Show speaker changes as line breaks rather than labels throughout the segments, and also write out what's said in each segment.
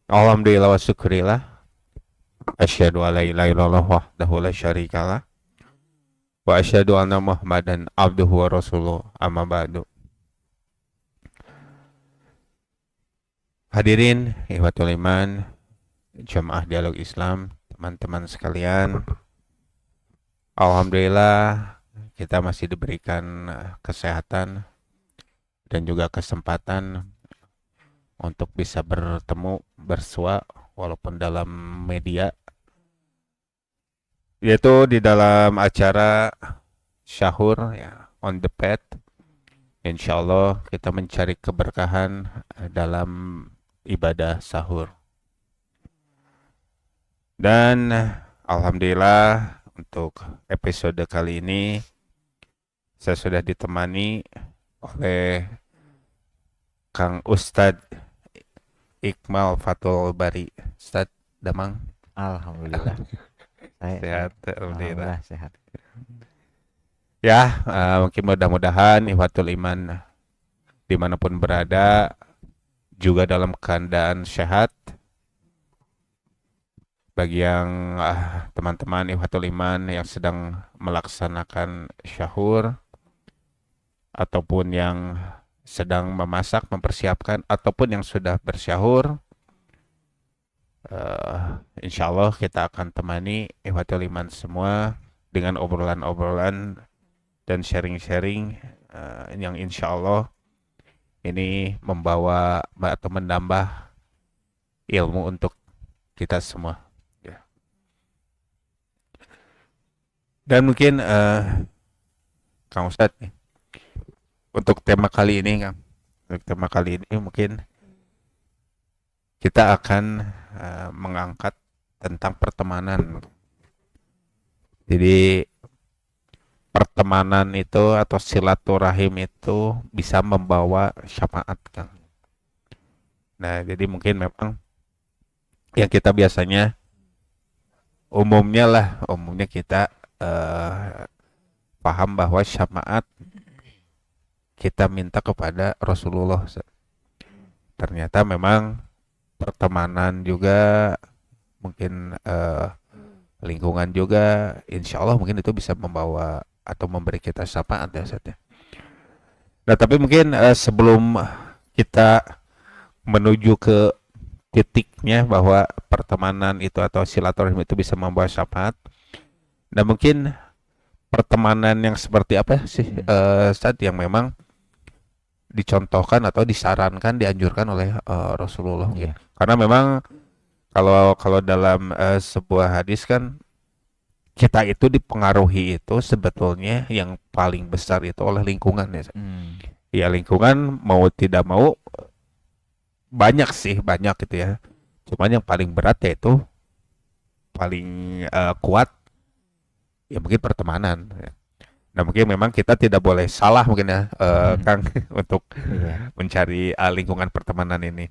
Alhamdulillah wa syukurillah. Asyhadu an la ilaha illallah wahdahu la syarikalah. Wa asyhadu anna Muhammadan abduhu wa rasuluh amma ba'du. Hadirin ikhwatul iman, jamaah dialog Islam, teman-teman sekalian. Alhamdulillah kita masih diberikan kesehatan dan juga kesempatan untuk bisa bertemu, bersua walaupun dalam media, yaitu di dalam acara Syahur ya, on the path. Insya Allah kita mencari keberkahan dalam ibadah sahur. Dan Alhamdulillah untuk episode kali ini saya sudah ditemani oleh Kang Ustadz Iqmal Fathul Bari. Ustadz Damang.
Alhamdulillah.
Sehat, alhamdulillah.
Alhamdulillah sehat.
Ya, mungkin mudah-mudahan ikhwatul iman dimanapun berada juga dalam keadaan sehat. Bagi yang teman-teman ikhwatul iman yang sedang melaksanakan syahur ataupun yang sedang memasak, mempersiapkan ataupun yang sudah bersyahur, insya Allah kita akan temani ikhwatul iman semua dengan obrolan-obrolan dan sharing-sharing yang insya Allah ini membawa atau menambah ilmu untuk kita semua. Ya. Dan mungkin Kang Ustadz nih, untuk tema kali ini, Kang, untuk tema kali ini mungkin kita akan mengangkat tentang pertemanan. Jadi pertemanan itu atau silaturahim itu bisa membawa syafaat, Kang. Nah, jadi mungkin memang yang kita biasanya umumnya kita paham bahwa syafaat kita minta kepada Rasulullah. Ternyata memang pertemanan juga mungkin lingkungan juga insya Allah mungkin itu bisa membawa atau memberi kita syafaat ya Ustaz ya. Nah tapi mungkin sebelum kita menuju ke titiknya bahwa pertemanan itu atau silaturahim itu bisa membawa syafaat, nah mungkin pertemanan yang seperti apa sih Ustaz yang memang dicontohkan atau disarankan dianjurkan oleh Rasulullah mungkin. Karena memang kalau dalam sebuah hadis kan kita itu dipengaruhi itu sebetulnya yang paling besar itu oleh lingkungan ya. Ya lingkungan mau tidak mau banyak gitu ya. Cuman yang paling berat yaitu paling kuat ya mungkin pertemanan. Ya. Nah mungkin memang kita tidak boleh salah mungkin ya Kang untuk mencari lingkungan pertemanan ini.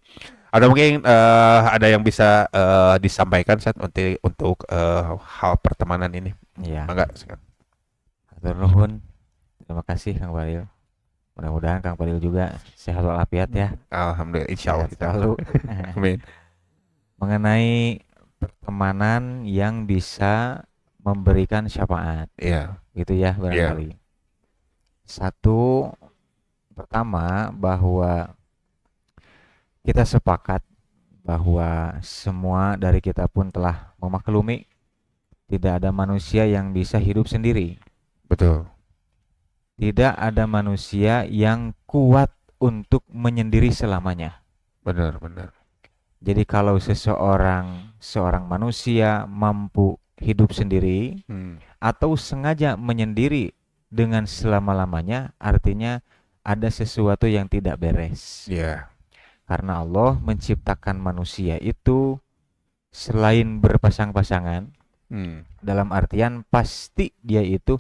Ada mungkin ada yang bisa disampaikan saat untuk hal pertemanan ini.
Iya.
Enggak?
Hatur nuhun. Terima kasih Kang Balil. Mudah-mudahan Kang Balil juga sehat walafiat ya.
Alhamdulillah, insya Allah kita
selalu.
amin.
Mengenai pertemanan yang bisa memberikan syafaat.
Iya.
Gitu ya barangkali. Satu, pertama bahwa kita sepakat bahwa semua dari kita pun telah memaklumi tidak ada manusia yang bisa hidup sendiri.
Betul.
Tidak ada manusia yang kuat untuk menyendiri selamanya.
Benar.
Jadi kalau seorang manusia mampu hidup sendiri atau sengaja menyendiri dengan selama-lamanya, artinya ada sesuatu yang tidak beres.
Iya.
Karena Allah menciptakan manusia itu selain berpasang-pasangan, dalam artian pasti dia itu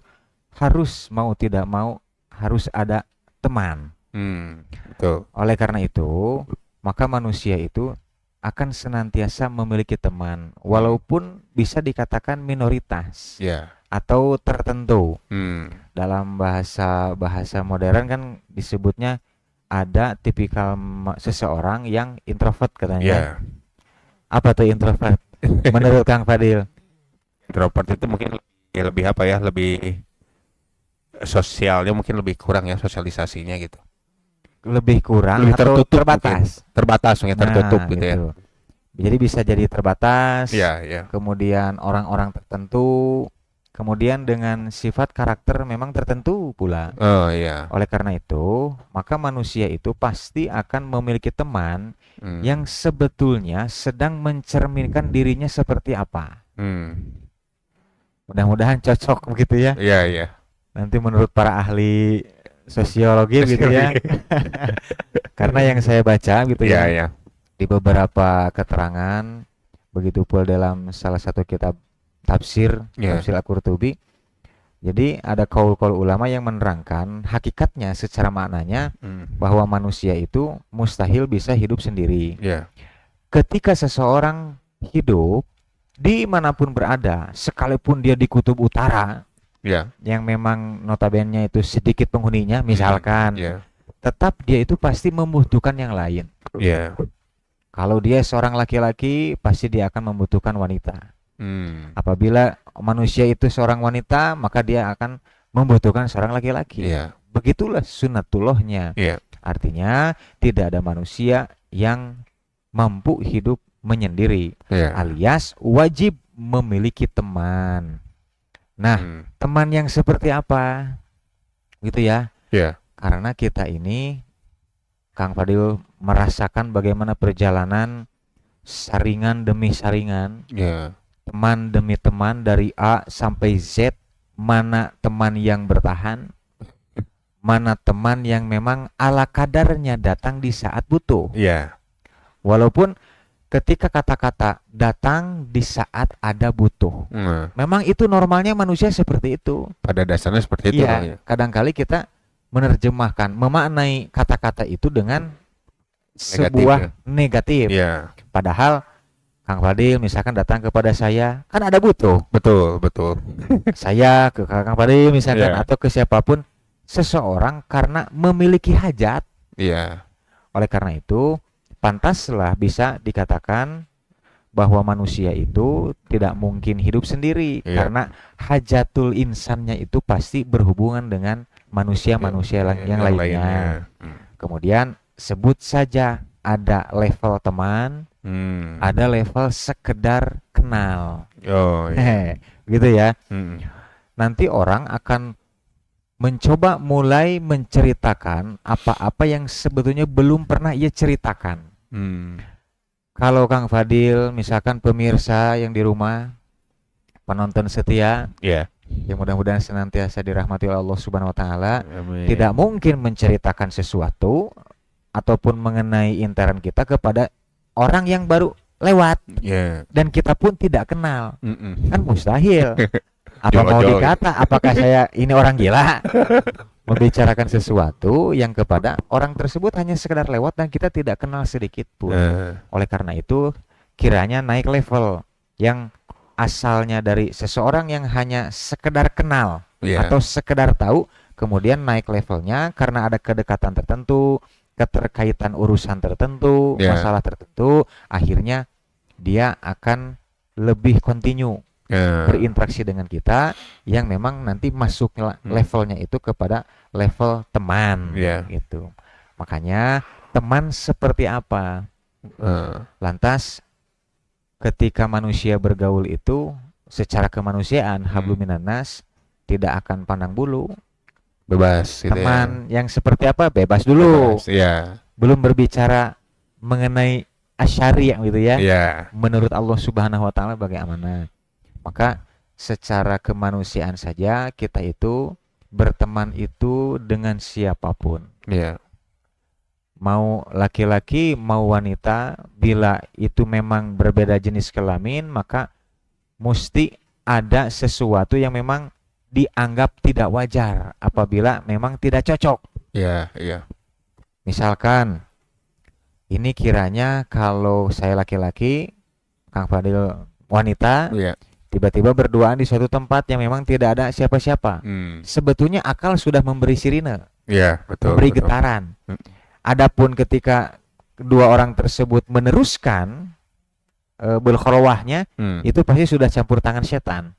harus mau tidak mau harus ada teman.
Betul.
Oleh karena itu, maka manusia itu akan senantiasa memiliki teman, walaupun bisa dikatakan minoritas atau tertentu. Dalam bahasa modern kan disebutnya ada tipikal seseorang yang introvert katanya. Apa tuh introvert? Menurut Kang Fadil?
Introvert itu mungkin lebih apa ya? Lebih sosialnya mungkin lebih kurang ya, sosialisasinya gitu.
Lebih kurang
Lebih
atau
tertutup
terbatas?
mungkin. Terbatas mungkin, tertutup
Nah,
gitu ya.
gitu. Jadi bisa jadi terbatas,
Iya, iya.
kemudian orang-orang tertentu, kemudian dengan sifat karakter memang tertentu pula.
Oh iya.
Oleh karena itu, maka manusia itu pasti akan memiliki teman yang sebetulnya sedang mencerminkan dirinya seperti apa. Mudah-mudahan cocok begitu ya.
Iya, iya.
Nanti menurut para ahli sosiologi gitu ya. Karena yang saya baca gitu
Iya,
ya,
iya.
di beberapa keterangan, begitu pula dalam salah satu kitab tafsir, tafsir Al-Qurtubi. Jadi ada kaul-kaul ulama yang menerangkan hakikatnya secara maknanya bahwa manusia itu mustahil bisa hidup sendiri. Ketika seseorang hidup dimanapun berada, sekalipun dia di kutub utara, yang memang notabene itu sedikit penghuninya, misalkan, tetap dia itu pasti membutuhkan yang lain. Kalau dia seorang laki-laki, pasti dia akan membutuhkan wanita. Apabila manusia itu seorang wanita, maka dia akan membutuhkan seorang laki-laki. Begitulah sunnatullahnya. Artinya tidak ada manusia yang mampu hidup menyendiri, alias wajib memiliki teman. Nah, teman yang seperti apa? Gitu ya. Karena kita ini, Kang Fadil, merasakan bagaimana perjalanan saringan demi saringan. Teman demi teman dari A sampai Z, mana teman yang bertahan, mana teman yang memang ala kadarnya datang di saat butuh. Walaupun ketika kata-kata datang di saat ada butuh, memang itu normalnya manusia seperti itu.
Pada dasarnya seperti itu.
Iya, kadangkali kita menerjemahkan, memaknai kata-kata itu dengan sebuah negatif. Padahal Kang Fadil misalkan datang kepada saya, kan ada butuh.
Betul, betul.
Saya ke Kang Fadil misalkan atau ke siapapun, seseorang karena memiliki hajat. Oleh karena itu, pantaslah bisa dikatakan bahwa manusia itu tidak mungkin hidup sendiri karena hajatul insannya itu pasti berhubungan dengan manusia-manusia yang lainnya. Kemudian sebut saja ada level teman, ada level sekedar kenal. Gitu ya. Nanti orang akan mencoba mulai menceritakan apa-apa yang sebetulnya belum pernah ia ceritakan. Kalau Kang Fadil, misalkan pemirsa yang di rumah, penonton setia, yang mudah-mudahan senantiasa dirahmati oleh Allah Subhanahu wa taala, tidak mungkin menceritakan sesuatu ataupun mengenai intern kita kepada orang yang baru lewat dan kita pun tidak kenal. Kan mustahil. Apa mau dikata, apakah saya ini orang gila membicarakan sesuatu yang kepada orang tersebut hanya sekedar lewat dan kita tidak kenal sedikit pun. Oleh karena itu, kiranya naik level yang asalnya dari seseorang yang hanya sekedar kenal atau sekedar tahu, kemudian naik levelnya karena ada kedekatan tertentu, keterkaitan urusan tertentu, masalah tertentu, akhirnya dia akan lebih kontinu berinteraksi dengan kita yang memang nanti masuk levelnya itu kepada level teman gitu. Makanya teman seperti apa? Lantas ketika manusia bergaul itu secara kemanusiaan hablum minannas, tidak akan pandang bulu.
Bebas gitu
teman yang seperti apa bebas dulu. Belum berbicara mengenai asyari yang gitu ya. Menurut Allah Subhanahu wa taala bagaimana? Maka secara kemanusiaan saja kita itu berteman itu dengan siapapun. Mau laki-laki, mau wanita, bila itu memang berbeda jenis kelamin, maka mesti ada sesuatu yang memang dianggap tidak wajar apabila memang tidak cocok. Misalkan ini kiranya kalau saya laki-laki, Kang Fadil wanita, tiba-tiba berduaan di suatu tempat yang memang tidak ada siapa-siapa. Sebetulnya akal sudah memberi sirine, memberi getaran. Adapun ketika kedua orang tersebut meneruskan berkholwahnya itu pasti sudah campur tangan setan.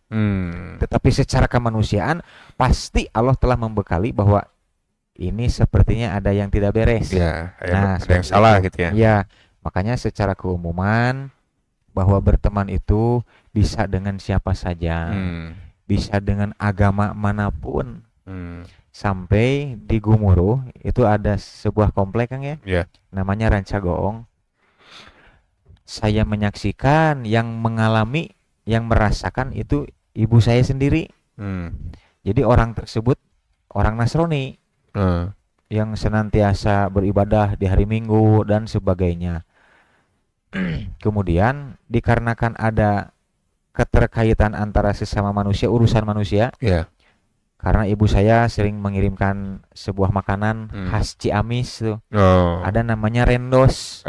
Tetapi secara kemanusiaan pasti Allah telah membekali bahwa ini sepertinya ada yang tidak beres.
Ya, nah, ada yang salah
itu.
Gitu ya.
Ya, makanya secara keumuman bahwa berteman itu bisa dengan siapa saja. Bisa dengan agama manapun. Sampai di Gumuruh itu ada sebuah komplek Kang ya. Namanya Rancagoong. Saya menyaksikan yang mengalami, yang merasakan itu ibu saya sendiri. Jadi orang tersebut orang Nasrani yang senantiasa beribadah di hari Minggu dan sebagainya. Kemudian dikarenakan ada keterkaitan antara sesama manusia, urusan manusia. Karena ibu saya sering mengirimkan sebuah makanan khas Ciamis tuh. Ada namanya rendos.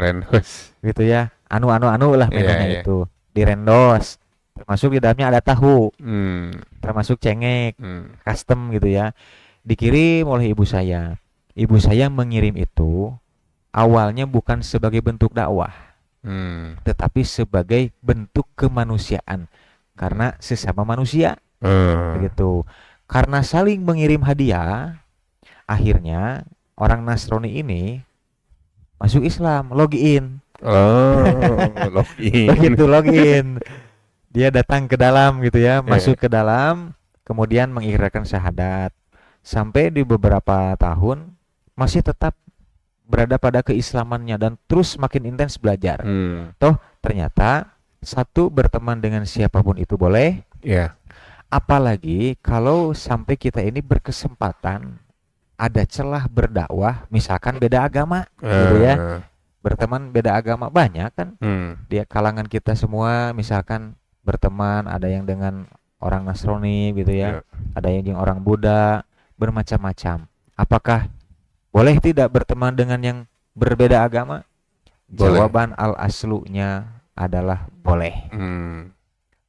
Gitu ya. Anu lah menunya itu. Di rendos. Termasuk di dalamnya ada tahu. Termasuk cengek, custom gitu ya. Dikirim oleh ibu saya. Ibu saya mengirim itu awalnya bukan sebagai bentuk dakwah. Tetapi sebagai bentuk kemanusiaan. Karena sesama manusia. Begitu. Karena saling mengirim hadiah, akhirnya orang Nasrani ini masuk Islam, login.
Login.
Begitu login. Dia datang ke dalam gitu ya, masuk ke dalam, kemudian mengikrarkan syahadat. Sampai di beberapa tahun masih tetap berada pada keislamannya dan terus makin intens belajar. Toh ternyata satu, berteman dengan siapapun itu boleh. Apalagi kalau sampai kita ini berkesempatan ada celah berdakwah, misalkan beda agama, gitu ya. Berteman beda agama banyak kan. Di kalangan kita semua misalkan berteman, ada yang dengan orang Nasrani gitu ya. Ada yang dengan orang Buddha, bermacam-macam. Apakah boleh tidak berteman dengan yang berbeda agama? Boleh. Jawaban al-aslunya adalah boleh.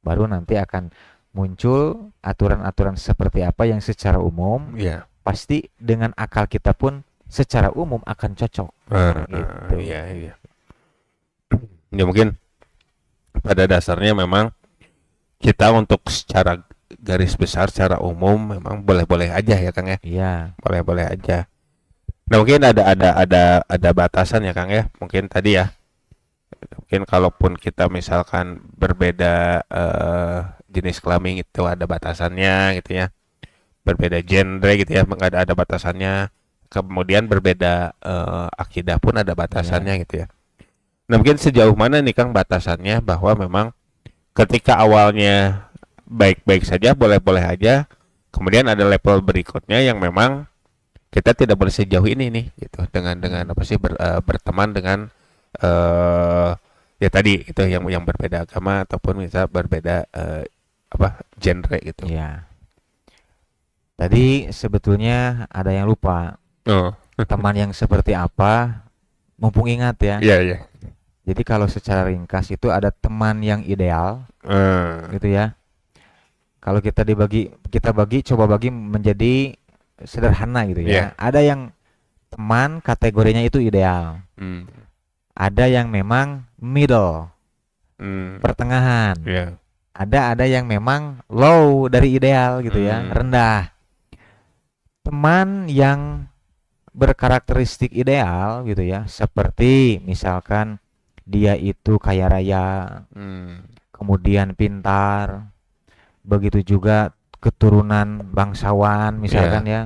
Baru nanti akan muncul aturan-aturan seperti apa yang secara umum pasti dengan akal kita pun secara umum akan cocok. Gitu.
Ya mungkin pada dasarnya memang kita untuk secara garis besar, secara umum memang boleh-boleh aja ya Kang ya.
Iya.
Boleh-boleh aja. Nah mungkin ada batasan ya Kang ya. Mungkin tadi ya. Mungkin kalaupun kita misalkan berbeda jenis kelamin itu ada batasannya gitu ya, berbeda genre gitu ya, ada batasannya. Kemudian berbeda akidah pun ada batasannya gitu ya. Nah mungkin sejauh mana nih Kang batasannya bahwa memang ketika awalnya baik-baik saja, boleh-boleh aja, kemudian ada level berikutnya yang memang kita tidak boleh sejauh ini nih gitu, dengan apa sih berteman dengan ya tadi itu yang berbeda agama ataupun bisa berbeda genre gitu.
Ya. Tadi sebetulnya ada yang lupa. Teman yang seperti apa? Mumpung ingat ya.
Iya.
Jadi kalau secara ringkas itu ada teman yang ideal, gitu ya. Kalau kita coba bagi menjadi sederhana gitu ya. Ada yang teman kategorinya itu ideal. Ada yang memang middle, pertengahan. Ada yang memang low dari ideal gitu ya, rendah. Teman yang berkarakteristik ideal gitu ya, seperti misalkan dia itu kaya raya, kemudian pintar, begitu juga keturunan bangsawan misalkan ya.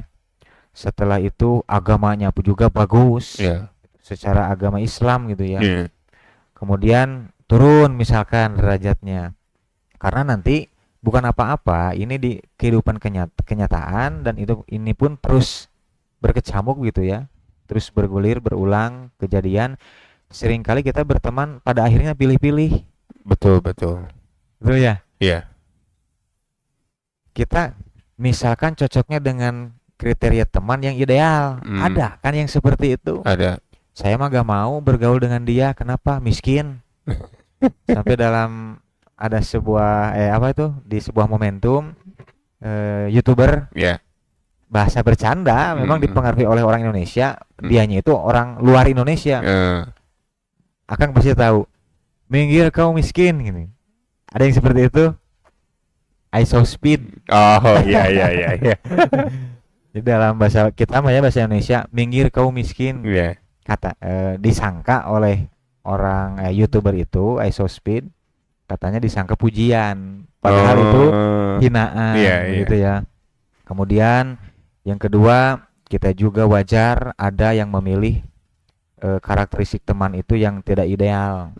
Setelah itu agamanya juga bagus, secara agama Islam gitu ya. Kemudian turun misalkan derajatnya, karena nanti bukan apa-apa, ini di kehidupan kenyataan, dan ini pun terus berkecamuk gitu ya, terus bergulir, berulang kejadian. Seringkali kita berteman pada akhirnya pilih-pilih.
Betul
ya.
Iya.
Kita misalkan cocoknya dengan kriteria teman yang ideal. Ada kan yang seperti itu?
Ada.
Saya mah gak mau bergaul dengan dia. Kenapa? Miskin. Sampai dalam ada sebuah di sebuah momentum YouTuber bahasa bercanda memang dipengaruhi oleh orang Indonesia. Dianya itu orang luar Indonesia. Akang pasti tahu minggir kau miskin gini. Ada yang seperti itu? I saw speed.
Oh iya iya iya iya.
Jadi dalam bahasa kita mah ya, bahasa Indonesia, minggir kau miskin.
Iya.
Kata disangka oleh orang YouTuber itu I saw speed, katanya disangka pujian, padahal itu hinaan,
Iya,
gitu ya. Kemudian yang kedua, kita juga wajar ada yang memilih karakteristik teman itu yang tidak ideal.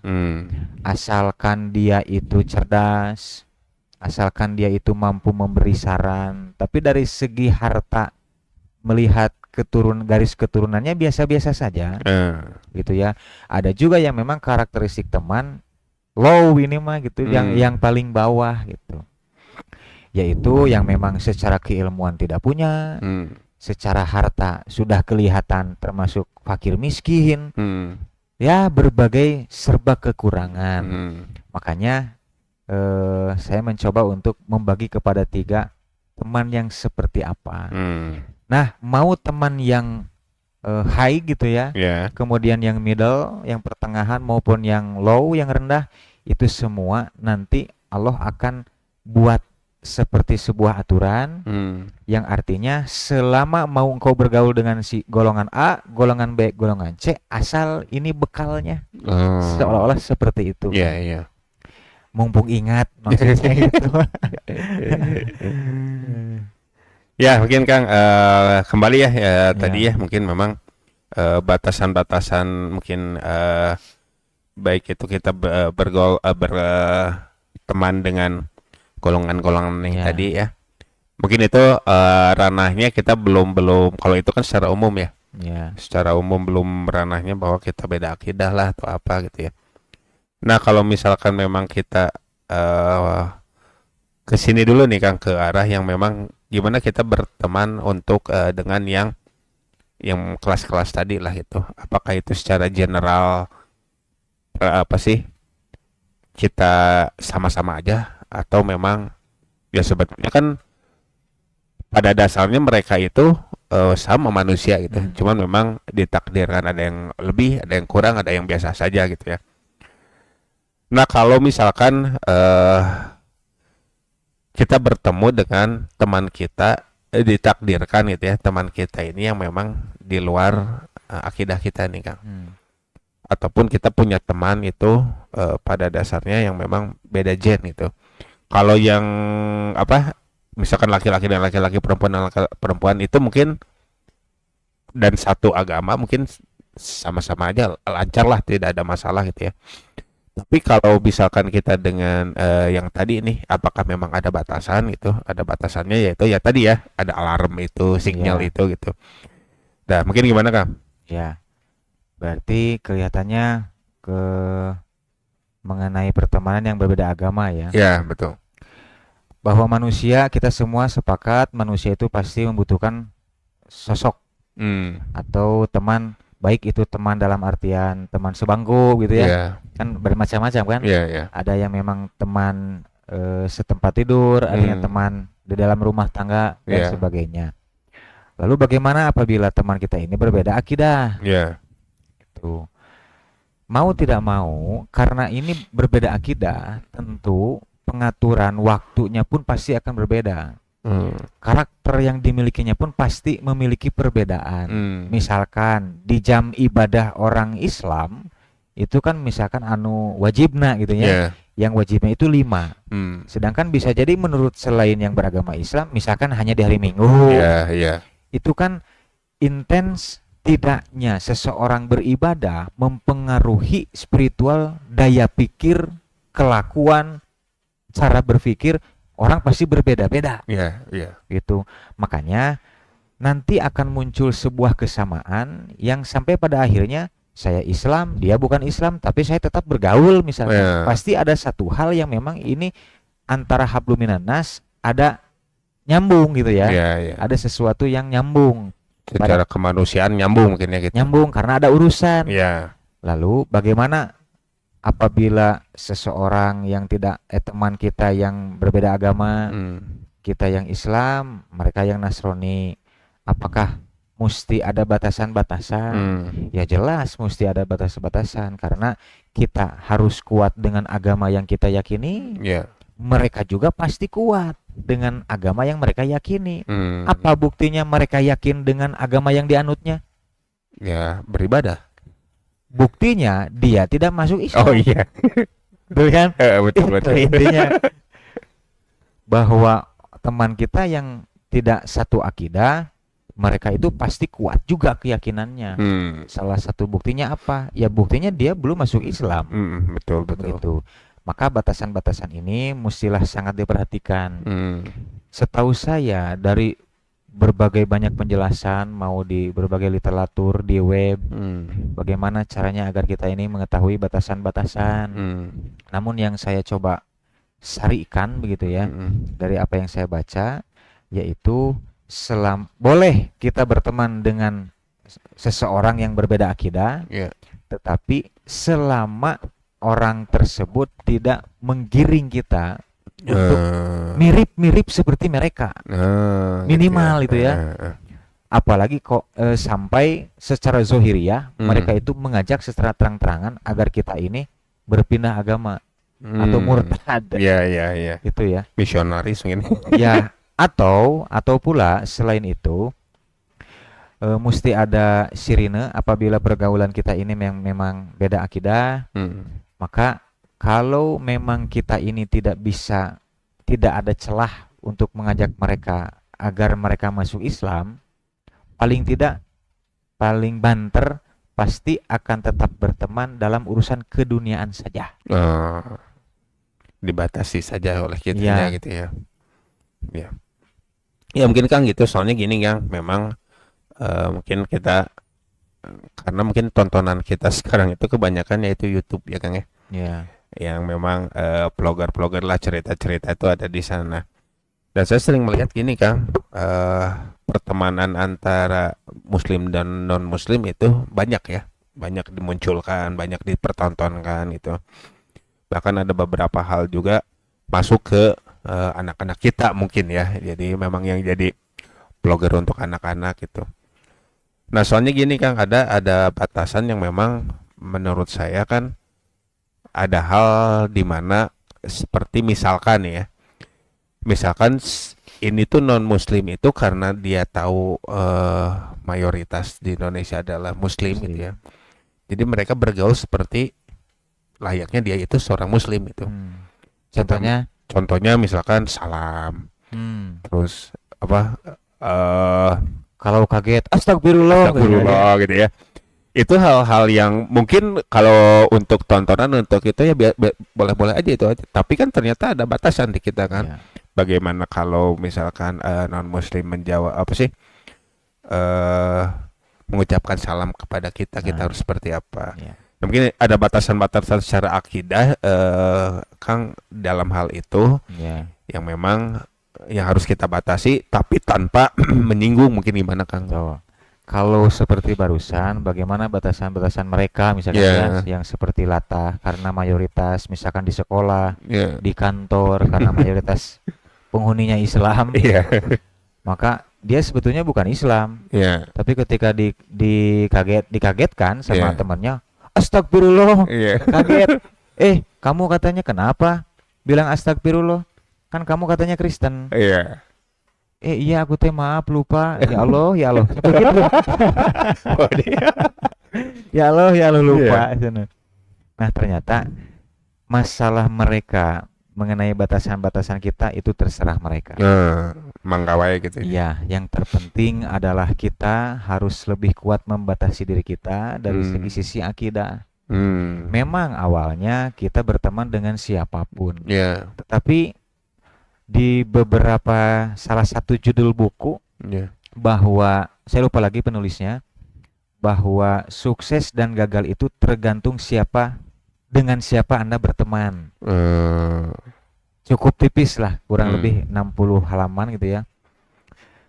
Asalkan dia itu cerdas, asalkan dia itu mampu memberi saran, tapi dari segi harta, melihat garis keturunannya biasa-biasa saja, gitu ya. Ada juga yang memang karakteristik teman low ini mah gitu, yang paling bawah gitu, yaitu yang memang secara keilmuan tidak punya, secara harta sudah kelihatan termasuk fakir miskin, ya berbagai serba kekurangan. Makanya saya mencoba untuk membagi kepada 3 teman yang seperti apa. Nah, mau teman yang high gitu ya, kemudian yang middle, yang pertengahan, maupun yang low, yang rendah, itu semua nanti Allah akan buat seperti sebuah aturan, yang artinya selama mau engkau bergaul dengan si golongan A, golongan B, golongan C, asal ini bekalnya, seolah-olah seperti itu.
Iya.
Mumpung ingat maksudnya itu.
Ya mungkin Kang kembali ya, tadi ya mungkin memang batasan-batasan mungkin baik itu kita berteman dengan golongan-golongan yang tadi ya, mungkin itu ranahnya kita belum kalau itu kan secara umum ya, secara umum belum ranahnya bahwa kita beda akidah lah atau apa gitu ya. Nah kalau misalkan memang kita kesini dulu nih Kang, ke arah yang memang gimana kita berteman untuk dengan yang kelas-kelas tadi lah itu, apakah itu secara general apa sih kita sama-sama aja, atau memang ya sebetulnya kan pada dasarnya mereka itu sama manusia gitu, cuman memang ditakdirkan ada yang lebih, ada yang kurang, ada yang biasa saja gitu ya. Nah kalau misalkan kita bertemu dengan teman kita, ditakdirkan gitu ya, teman kita ini yang memang di luar akidah kita nih Kang, ataupun kita punya teman itu pada dasarnya yang memang beda gen gitu. Kalau yang apa, misalkan laki-laki dan laki-laki, perempuan dan perempuan itu mungkin dan satu agama, mungkin sama-sama aja lancar lah, tidak ada masalah gitu ya. Tapi kalau misalkan kita dengan yang tadi nih, apakah memang ada batasan gitu? Ada batasannya, yaitu ya tadi ya, ada alarm itu, sinyal itu gitu. Nah, mungkin gimana Kang?
Ya, berarti kelihatannya mengenai pertemanan yang berbeda agama ya.
Ya, betul.
Bahwa manusia, kita semua sepakat manusia itu pasti membutuhkan sosok atau teman. Baik itu teman dalam artian teman sebangku gitu ya, kan bermacam-macam kan. Ada yang memang teman setempat tidur, ada yang teman di dalam rumah tangga dan sebagainya. Lalu bagaimana apabila teman kita ini berbeda akidah? Itu mau tidak mau, karena ini berbeda akidah, tentu pengaturan waktunya pun pasti akan berbeda. Karakter yang dimilikinya pun pasti memiliki perbedaan. Misalkan di jam ibadah orang Islam itu kan misalkan wajibna gitu ya, yang wajibnya itu 5. Sedangkan bisa jadi menurut selain yang beragama Islam, misalkan hanya di hari Minggu. Itu kan intens tidaknya seseorang beribadah mempengaruhi spiritual, daya pikir, kelakuan, cara berpikir. Orang pasti berbeda-beda, gitu. Makanya nanti akan muncul sebuah kesamaan yang sampai pada akhirnya saya Islam, dia bukan Islam, tapi saya tetap bergaul misalnya. Pasti ada satu hal yang memang ini antara hablum minan nas ada nyambung gitu ya. Ada sesuatu yang nyambung.
Secara kemanusiaan nyambung mungkin ya gitu.
Nyambung karena ada urusan. Lalu bagaimana apabila seseorang yang tidak teman kita yang berbeda agama, kita yang Islam, mereka yang Nasrani, apakah mesti ada batasan-batasan. Ya jelas mesti ada batas-batasan karena kita harus kuat dengan agama yang kita yakini. Mereka juga pasti kuat dengan agama yang mereka yakini. Apa buktinya mereka yakin dengan agama yang dianutnya?
Ya, beribadah.
Buktinya dia tidak masuk Islam.
Oh iya.
Betul kan?
Betul.
Intinya bahwa teman kita yang tidak satu akidah, mereka itu pasti kuat juga keyakinannya. Salah satu buktinya apa? Ya buktinya dia belum masuk Islam.
Betul.
Begitu. Maka batasan-batasan ini mestilah sangat diperhatikan. Setahu saya dari berbagai banyak penjelasan, mau di berbagai literatur di web, bagaimana caranya agar kita ini mengetahui batasan-batasan. Namun yang saya coba sarikan begitu ya, dari apa yang saya baca, yaitu boleh kita berteman dengan seseorang yang berbeda akidah, tetapi selama orang tersebut tidak menggiring kita untuk mirip-mirip seperti mereka, minimal itu ya. Apalagi kok sampai secara zohiriyah mereka itu mengajak secara terang-terangan agar kita ini berpindah agama atau murtad.
Iya.
Itu ya.
Misionaris mungkin.
Ya. Atau pula selain itu mesti ada sirine apabila pergaulan kita ini memang beda akidah. Maka kalau memang kita ini tidak ada celah untuk mengajak mereka agar mereka masuk Islam, paling banter pasti akan tetap berteman dalam urusan keduniaan saja.
Dibatasi saja oleh kitanya gitu ya. Ya mungkin Kang gitu, soalnya gini Kang, memang mungkin kita karena mungkin tontonan kita sekarang itu kebanyakan yaitu YouTube ya Kang ya. Yang memang vlogger-vlogger lah, cerita-cerita itu ada di sana. Dan saya sering melihat gini Kang, pertemanan antara muslim dan non muslim itu banyak dimunculkan, banyak dipertontonkan gitu. Bahkan ada beberapa hal juga masuk ke anak-anak kita mungkin ya. Jadi memang yang jadi vlogger untuk anak-anak gitu. Nah, soalnya gini Kang, ada batasan yang memang menurut saya kan ada hal di mana seperti misalkan ini tuh non muslim itu karena dia tahu mayoritas di Indonesia adalah muslim gitu ya. Jadi mereka bergaul seperti layaknya dia itu seorang muslim itu. Contohnya misalkan salam, terus
kalau kaget astagfirullah
gitu ya. Itu hal-hal yang mungkin kalau untuk tontonan untuk itu ya boleh-boleh aja itu aja. Tapi kan ternyata ada batasan di kita kan. Bagaimana kalau misalkan non muslim menjawab mengucapkan salam kepada kita harus seperti apa? Mungkin ada batasan-batasan secara akidah Kang dalam hal itu yang memang yang harus kita batasi tapi tanpa menyinggung, mungkin gimana Kang?
Kalau seperti barusan, bagaimana batasan-batasan mereka misalkan yang seperti latah karena mayoritas misalkan di sekolah, di kantor karena mayoritas penghuninya Islam, maka dia sebetulnya bukan Islam, tapi ketika dikagetkan sama temannya, astagfirullah, kaget, kamu katanya kenapa bilang astagfirullah? Kan kamu katanya Kristen. Iya aku maaf lupa. Ya Allah ya Allah lupa. Nah ternyata masalah mereka mengenai batasan-batasan kita itu terserah mereka.
Manggawai gitu.
Iya, yang terpenting adalah kita harus lebih kuat membatasi diri kita dari sisi akidah. Memang awalnya kita berteman dengan siapapun. Tetapi di beberapa salah satu judul buku bahwa saya lupa lagi penulisnya, bahwa sukses dan gagal itu tergantung dengan siapa Anda berteman. Cukup tipis lah, kurang lebih 60 halaman gitu ya.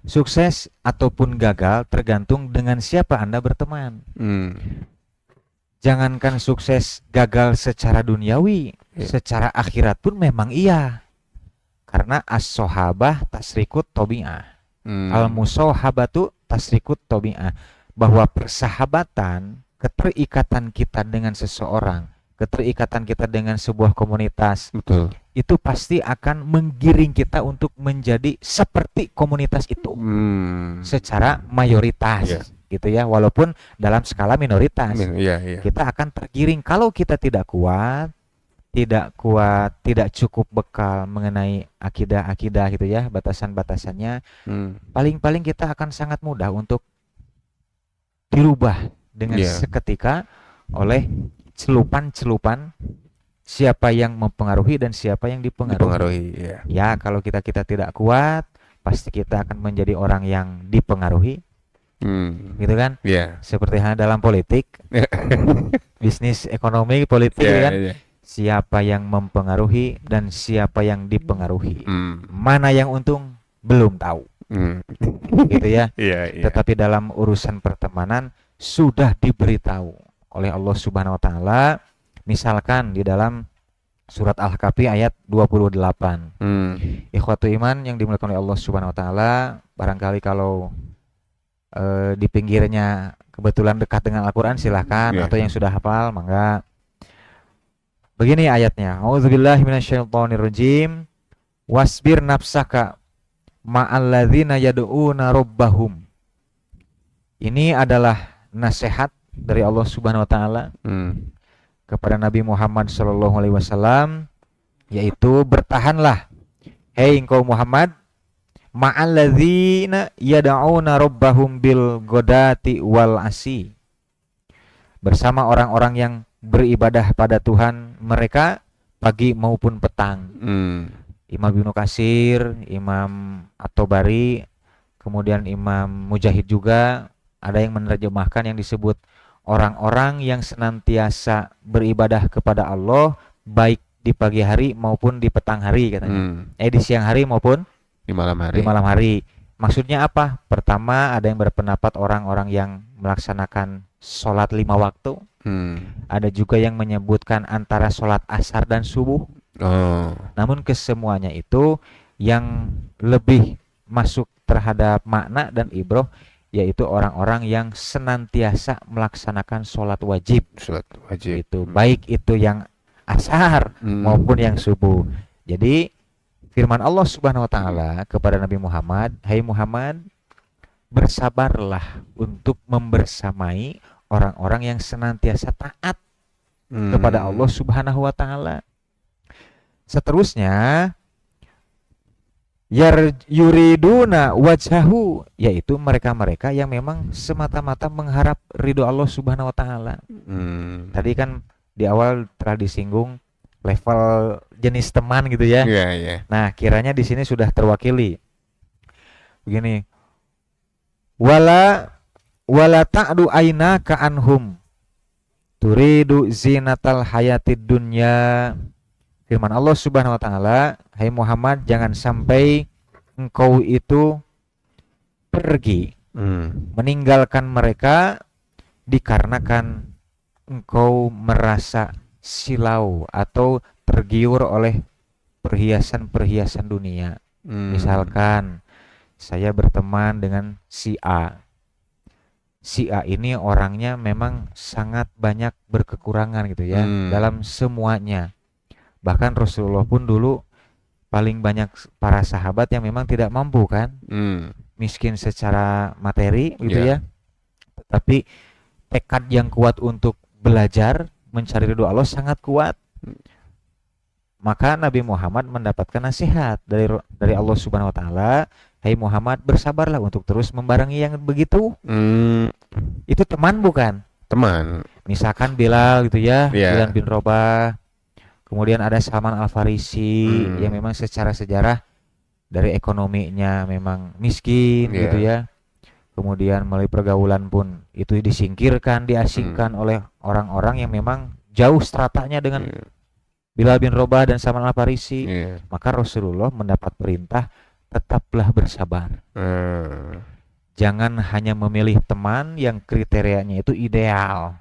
Sukses ataupun gagal tergantung dengan siapa Anda berteman. Jangankan sukses, gagal secara duniawi, secara akhirat pun memang iya. Karena as-sohabah tasrikut tobi'ah, al-musohabatu tasrikut tabi'ah, bahwa persahabatan, keterikatan kita dengan seseorang, keterikatan kita dengan sebuah komunitas,
betul,
itu pasti akan menggiring kita untuk menjadi seperti komunitas itu secara mayoritas, gitu ya, walaupun dalam skala minoritas. Kita akan tergiring kalau kita tidak kuat, tidak cukup bekal mengenai akidah gitu ya, batasan-batasannya. Paling-paling kita akan sangat mudah untuk dirubah dengan seketika oleh celupan-celupan siapa yang mempengaruhi dan siapa yang dipengaruhi. Ya, kalau kita tidak kuat, pasti kita akan menjadi orang yang dipengaruhi. Gitu kan? Seperti halnya dalam politik, bisnis, ekonomi, politik, kan? Siapa yang mempengaruhi dan siapa yang dipengaruhi. Mana yang untung belum tahu. Gitu ya. Tetapi dalam urusan pertemanan sudah diberitahu oleh Allah Subhanahu wa taala. Misalkan di dalam surat Al-Kahfi ayat 28. Ikhwatu iman yang dimuliakan oleh Allah Subhanahu wa taala, barangkali kalau di pinggirnya kebetulan dekat dengan Al-Qur'an silahkan, atau yang sudah hafal mangga. Begini ayatnya. A'udzubillahi minasyaitonirrajim. Wasbir nafsaka ma'alladzina yad'una rabbahum. Ini adalah nasihat dari Allah Subhanahu wa taala kepada Nabi Muhammad sallallahu alaihi wasallam, yaitu bertahanlah hei engkau Muhammad ma'alladzina yad'una rabbahum bil ghadati wal asi, bersama orang-orang yang beribadah pada Tuhan mereka pagi maupun petang. Imam Ibnu Katsir, Imam At-Tabari, kemudian Imam Mujahid juga ada yang menerjemahkan yang disebut orang-orang yang senantiasa beribadah kepada Allah baik di pagi hari maupun di petang hari katanya. Di siang hari maupun
di malam hari.
Di malam hari. Maksudnya apa? Pertama, ada yang berpendapat orang-orang yang melaksanakan sholat 5 waktu. Ada juga yang menyebutkan antara sholat asar dan subuh. Namun kesemuanya itu yang lebih masuk terhadap makna dan ibroh, yaitu orang-orang yang senantiasa melaksanakan sholat wajib. Itu baik itu yang asar maupun yang subuh. Jadi firman Allah Subhanahu wa taala kepada Nabi Muhammad, "Hai Muhammad, bersabarlah untuk membersamai orang-orang yang senantiasa taat kepada Allah Subhanahu wa taala." Seterusnya, yuriduna wajhahu, yaitu mereka-mereka yang memang semata-mata mengharap ridho Allah Subhanahu wa taala. Tadi kan di awal telah disinggung level jenis teman gitu ya. Nah, kiranya di sini sudah terwakili. Begini. Wala ta'du aynaka anhum turidu zinatal hayatid dunya. Firman Allah Subhanahu wa taala, "Hai Muhammad, jangan sampai engkau itu pergi meninggalkan mereka dikarenakan engkau merasa silau atau tergiur oleh perhiasan-perhiasan dunia." Misalkan saya berteman dengan si A. Si A ini orangnya memang sangat banyak berkekurangan gitu ya, dalam semuanya. Bahkan Rasulullah pun dulu paling banyak para sahabat yang memang tidak mampu kan, miskin secara materi gitu ya, tetapi tekad yang kuat untuk belajar mencari ridho Allah sangat kuat. Maka Nabi Muhammad mendapatkan nasihat dari Allah Subhanahu wa taala, "Hai Muhammad, bersabarlah untuk terus membarengi yang begitu." Itu teman bukan?
Teman.
Misalkan Bilal gitu ya, Bilal bin Rabah. Kemudian ada Salman Al-Farisi yang memang secara sejarah dari ekonominya memang miskin gitu ya. Kemudian melalui pergaulan pun itu disingkirkan, diasingkan oleh orang-orang yang memang jauh stratanya dengan Bilal bin Rabah dan Salman Al-Farisi. Maka Rasulullah mendapat perintah, tetaplah bersabar. Jangan hanya memilih teman yang kriterianya itu ideal.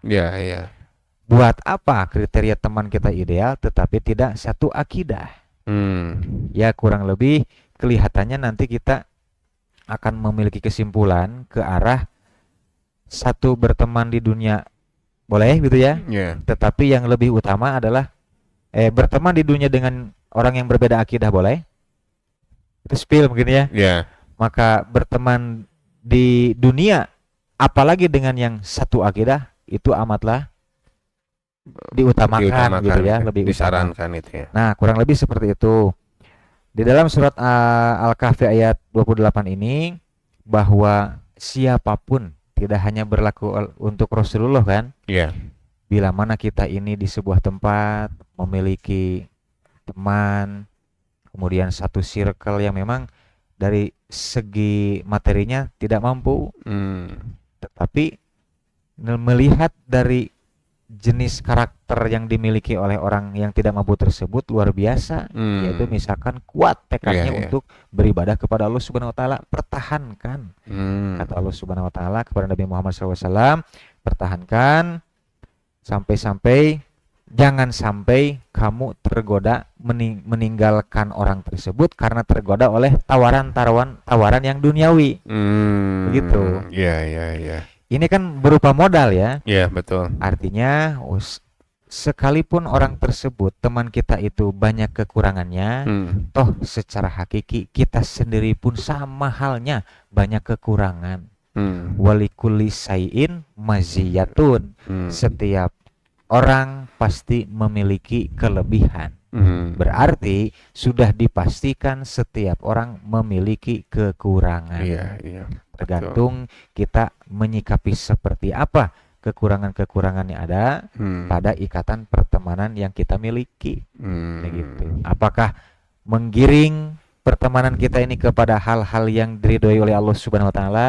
Buat apa kriteria teman kita ideal tetapi tidak satu akidah? Ya kurang lebih kelihatannya nanti kita akan memiliki kesimpulan ke arah satu berteman di dunia boleh gitu ya. Tetapi yang lebih utama adalah berteman di dunia dengan orang yang berbeda akidah boleh. Itu spill mungkin ya. Maka berteman di dunia apalagi dengan yang satu akidah itu amatlah diutamakan gitu ya, lebih
disarankan itu ya.
Nah, kurang lebih seperti itu. Di dalam surat Al-Kahfi ayat 28 ini bahwa siapapun, tidak hanya berlaku untuk Rasulullah kan? Bila mana kita ini di sebuah tempat memiliki teman, kemudian satu circle yang memang dari segi materinya tidak mampu, tetapi melihat dari jenis karakter yang dimiliki oleh orang yang tidak mampu tersebut luar biasa, yaitu misalkan kuat tekadnya untuk beribadah kepada Allah Subhanahu wa taala, pertahankan. Kata Allah Subhanahu wa taala kepada Nabi Muhammad SAW, pertahankan sampai-sampai jangan sampai kamu tergoda meninggalkan orang tersebut karena tergoda oleh tawaran yang duniawi. Begitu.
Iya.
Ini kan berupa modal ya.
Iya, betul.
Artinya sekalipun orang tersebut, teman kita itu banyak kekurangannya, toh secara hakiki kita sendiri pun sama halnya banyak kekurangan. Walikulli sayin maziyatun. Setiap orang pasti memiliki kelebihan. Berarti sudah dipastikan setiap orang memiliki kekurangan.
Iya.
Tergantung kita menyikapi seperti apa kekurangan-kekurangan yang ada pada ikatan pertemanan yang kita miliki. Gitu. Apakah menggiring pertemanan kita ini kepada hal-hal yang diridhoi oleh Allah Subhanahu wa taala?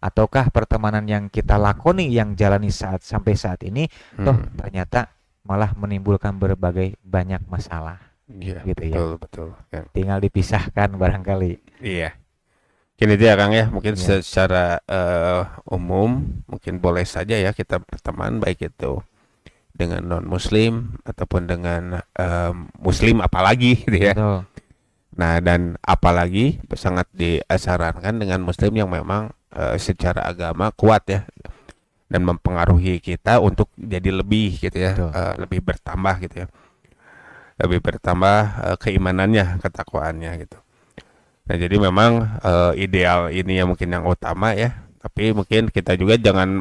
Ataukah pertemanan yang kita lakoni, yang jalani sampai saat ini toh ternyata malah menimbulkan berbagai banyak masalah. Gitu
betul.
Tinggal dipisahkan barangkali.
Iya. Gini dia Kang ya, mungkin secara umum mungkin boleh saja ya kita berteman baik itu dengan non muslim ataupun dengan muslim apalagi gitu ya. Nah, dan apalagi sangat disarankan dengan muslim yang memang secara agama kuat ya dan mempengaruhi kita untuk jadi lebih gitu ya, lebih bertambah gitu ya. Lebih bertambah keimanannya, ketakwaannya gitu. Nah, jadi memang ideal ini ya mungkin yang utama ya, tapi mungkin kita juga jangan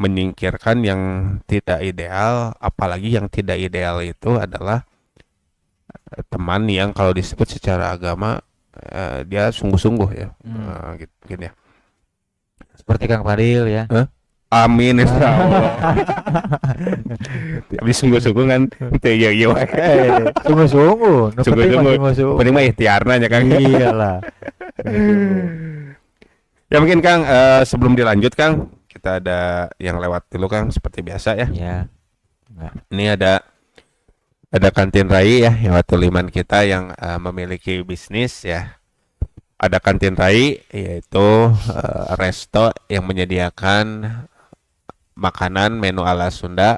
menyingkirkan yang tidak ideal, apalagi yang tidak ideal itu adalah teman yang kalau disebut secara agama dia sungguh-sungguh ya, gitu mungkin ya.
Seperti Kang Fadil ya.
Amin insyaallah. Tapi sungguh-sungguh kan teu ieu wae.
Sungguh-sungguh.
Penting mah ikhtiarna nya Kang.
Iyalah.
Ya mungkin Kang sebelum dilanjut Kang, kita ada yang lewat dulu Kang seperti biasa ya.
Iya.
Ini ada kantin Rai ya, yang liman kita yang memiliki bisnis ya. Ada kantin Rai yaitu resto yang menyediakan makanan menu ala Sunda.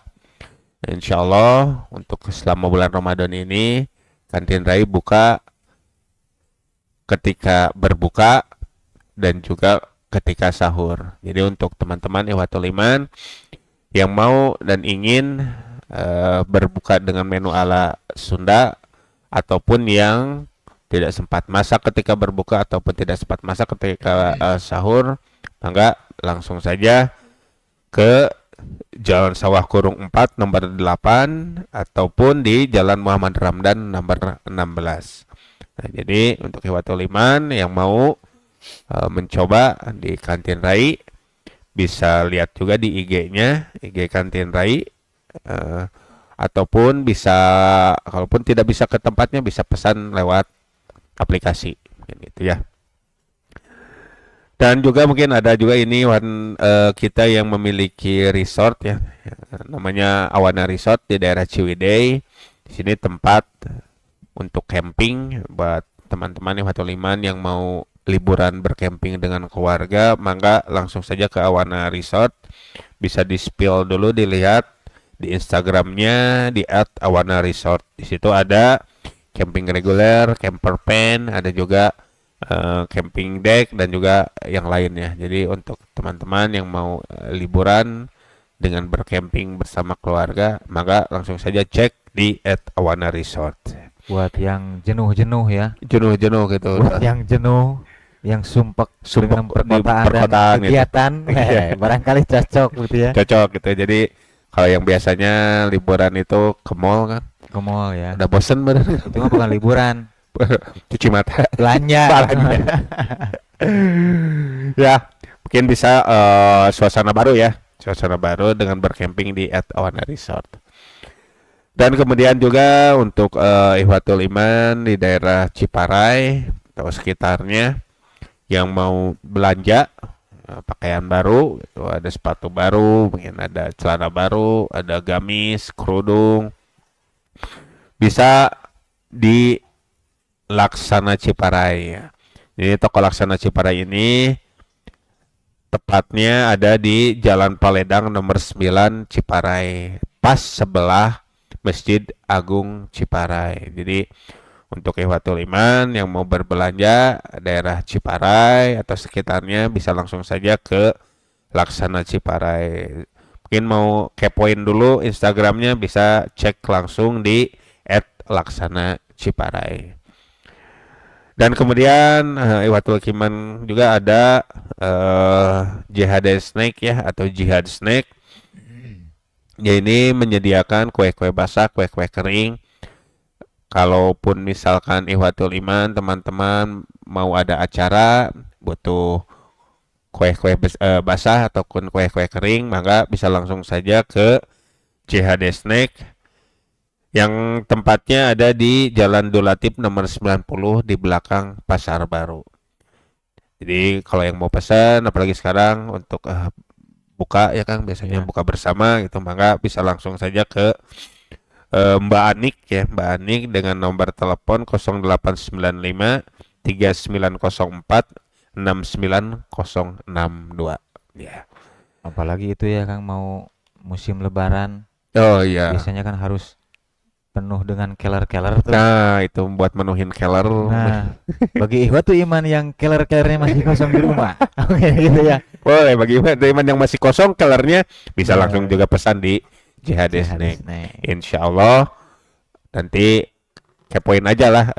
Insyaallah untuk selama bulan Ramadan ini kantin Rai buka ketika berbuka dan juga ketika sahur. Jadi untuk teman-teman Ikhwatul Iman yang mau dan ingin berbuka dengan menu ala Sunda ataupun yang tidak sempat masak ketika berbuka ataupun tidak sempat masak ketika sahur, maka langsung saja ke Jalan Sawah Kurung 4 nomor 8 ataupun di Jalan Muhammad Ramdan nomor 16. Nah, jadi untuk Ikhwatul Iman yang mau mencoba di kantin Rai bisa lihat juga di IG-nya, IG kantin Rai, ataupun bisa kalaupun tidak bisa ke tempatnya bisa pesan lewat aplikasi gitu ya. Dan juga mungkin ada juga ini kita yang memiliki resort ya, namanya Awana Resort di daerah Ciwidey. Di sini tempat untuk camping buat teman-teman Ikhwatul Iman yang mau liburan bercamping dengan keluarga, maka langsung saja ke Awana Resort. Bisa di-spill dulu, dilihat di Instagramnya di @awana resort. Di situ ada camping reguler, camper van, ada juga camping deck dan juga yang lainnya. Jadi untuk teman-teman yang mau liburan dengan bercamping bersama keluarga, maka langsung saja cek di @awana resort.
Buat yang jenuh-jenuh ya.
Jenuh-jenuh gitu.
Buat yang jenuh, yang sumpek dengan perkotaan
dan
kegiatan, gitu. Barangkali cocok gitu ya.
Cocok gitu. Jadi kalau yang biasanya liburan itu ke mall kan.
Ke mall ya.
Udah bosen bener.
Itu mah bukan liburan.
Cuci mata.
Belanja.
Ya, mungkin bisa suasana baru ya. Suasana baru dengan bercamping di @awana resort. Dan kemudian juga untuk Ihwatul Iman di daerah Ciparai atau sekitarnya yang mau belanja pakaian baru, itu ada sepatu baru, mungkin ada celana baru, ada gamis, kerudung, bisa di Laksana Ciparai. Jadi toko Laksana Ciparai ini tepatnya ada di Jalan Paledang nomor 9 Ciparai, pas sebelah Masjid Agung Ciparai. Jadi untuk Ihwatul Iman yang mau berbelanja daerah Ciparai atau sekitarnya bisa langsung saja ke Laksana Ciparai. Mungkin mau kepoin dulu Instagramnya bisa cek langsung di @laksana_ciparai. Dan kemudian Ihwatul Iman juga ada Jihad Snack ya atau Jihad Snack. Ya ini menyediakan kue-kue basah, kue-kue kering. Kalaupun misalkan Ihwatul Iman teman-teman mau ada acara butuh kue-kue basah ataupun kue-kue kering, maka bisa langsung saja ke Jihad Snack yang tempatnya ada di Jalan Dulatif nomor 90 di belakang Pasar Baru. Jadi kalau yang mau pesan, apalagi sekarang untuk buka ya Kang, biasanya buka bersama gitu, maka bisa langsung saja ke Mbak Anik ya, Mbak Anik dengan nomor telepon 0895 3904 69062 ya.
Apalagi itu ya Kang, mau musim lebaran.
Oh iya.
Biasanya kan harus penuh dengan keler-keler tuh.
Nah, itu buat menuhin keler.
Nah, bagi Ihwatul Iman yang keler-kelernya masih kosong di rumah. Oke, gitu ya.
Boleh bagi Ihwatul Iman yang masih kosong kelernya bisa langsung juga pesan di Jihad Snack. Insya Allah nanti kepoin aja lah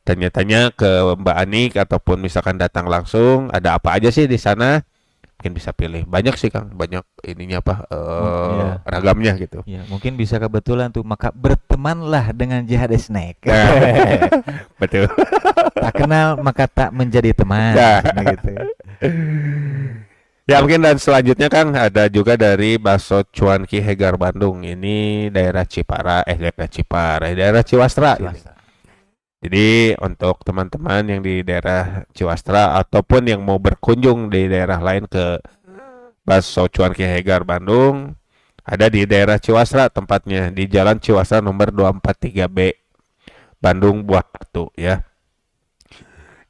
tanya-tanya ke Mbak Anik ataupun misalkan datang langsung ada apa aja sih di sana. Mungkin bisa pilih banyak sih Kang, banyak ininya apa ragamnya gitu
ya, mungkin bisa kebetulan tuh, maka bertemanlah dengan Jihad Snack.
Betul.
Tak kenal maka tak menjadi teman gitu.
Ya mungkin dan selanjutnya Kang ada juga dari Bakso Cuanki Hegar Bandung, ini daerah daerah Ciwastra. Jadi untuk teman-teman yang di daerah Ciwastra ataupun yang mau berkunjung di daerah lain ke Bakso Cuanki Hegar Bandung, ada di daerah Ciwastra tempatnya di Jalan Ciwastra nomor 243B Bandung Buah Batu ya.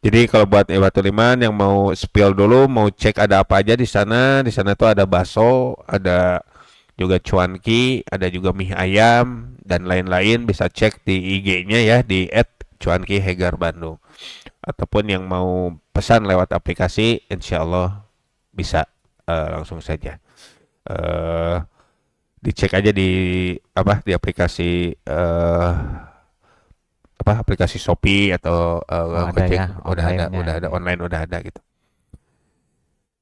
Jadi kalau buat Ihwatul Iman yang mau spill dulu, mau cek ada apa aja di sana tuh ada bakso, ada juga cuanki, ada juga mie ayam dan lain-lain, bisa cek di IG-nya ya di @cuanki Hegar Bandung. Ataupun yang mau pesan lewat aplikasi, insya Allah bisa langsung saja dicek aja di aplikasi aplikasi Shopee atau udah ada online, udah ada gitu.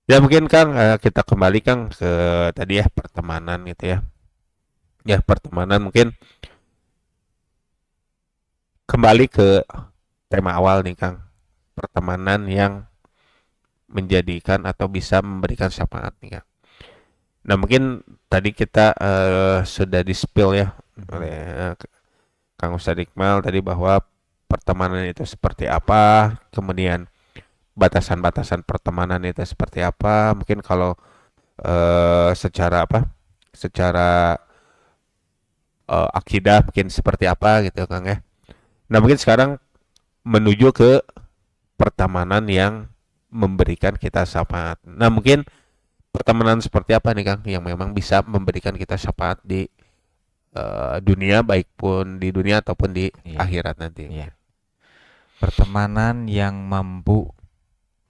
Ya mungkin Kang kita kembali Kang ke tadi ya pertemanan gitu ya. Ya pertemanan mungkin kembali ke tema awal nih Kang. Pertemanan yang menjadikan atau bisa memberikan syafaat nih Kang. Nah mungkin tadi kita sudah di-spill ya oleh Kang Ustadz Iqmal tadi bahwa pertemanan itu seperti apa, kemudian batasan-batasan pertemanan itu seperti apa. Mungkin kalau secara akidah mungkin seperti apa gitu Kang ya. Nah mungkin sekarang menuju ke pertemanan yang memberikan kita syafaat. Nah mungkin pertemanan seperti apa nih Kang yang memang bisa memberikan kita syafaat di dunia, baik pun di dunia ataupun di akhirat nanti.
pertemanan yang mampu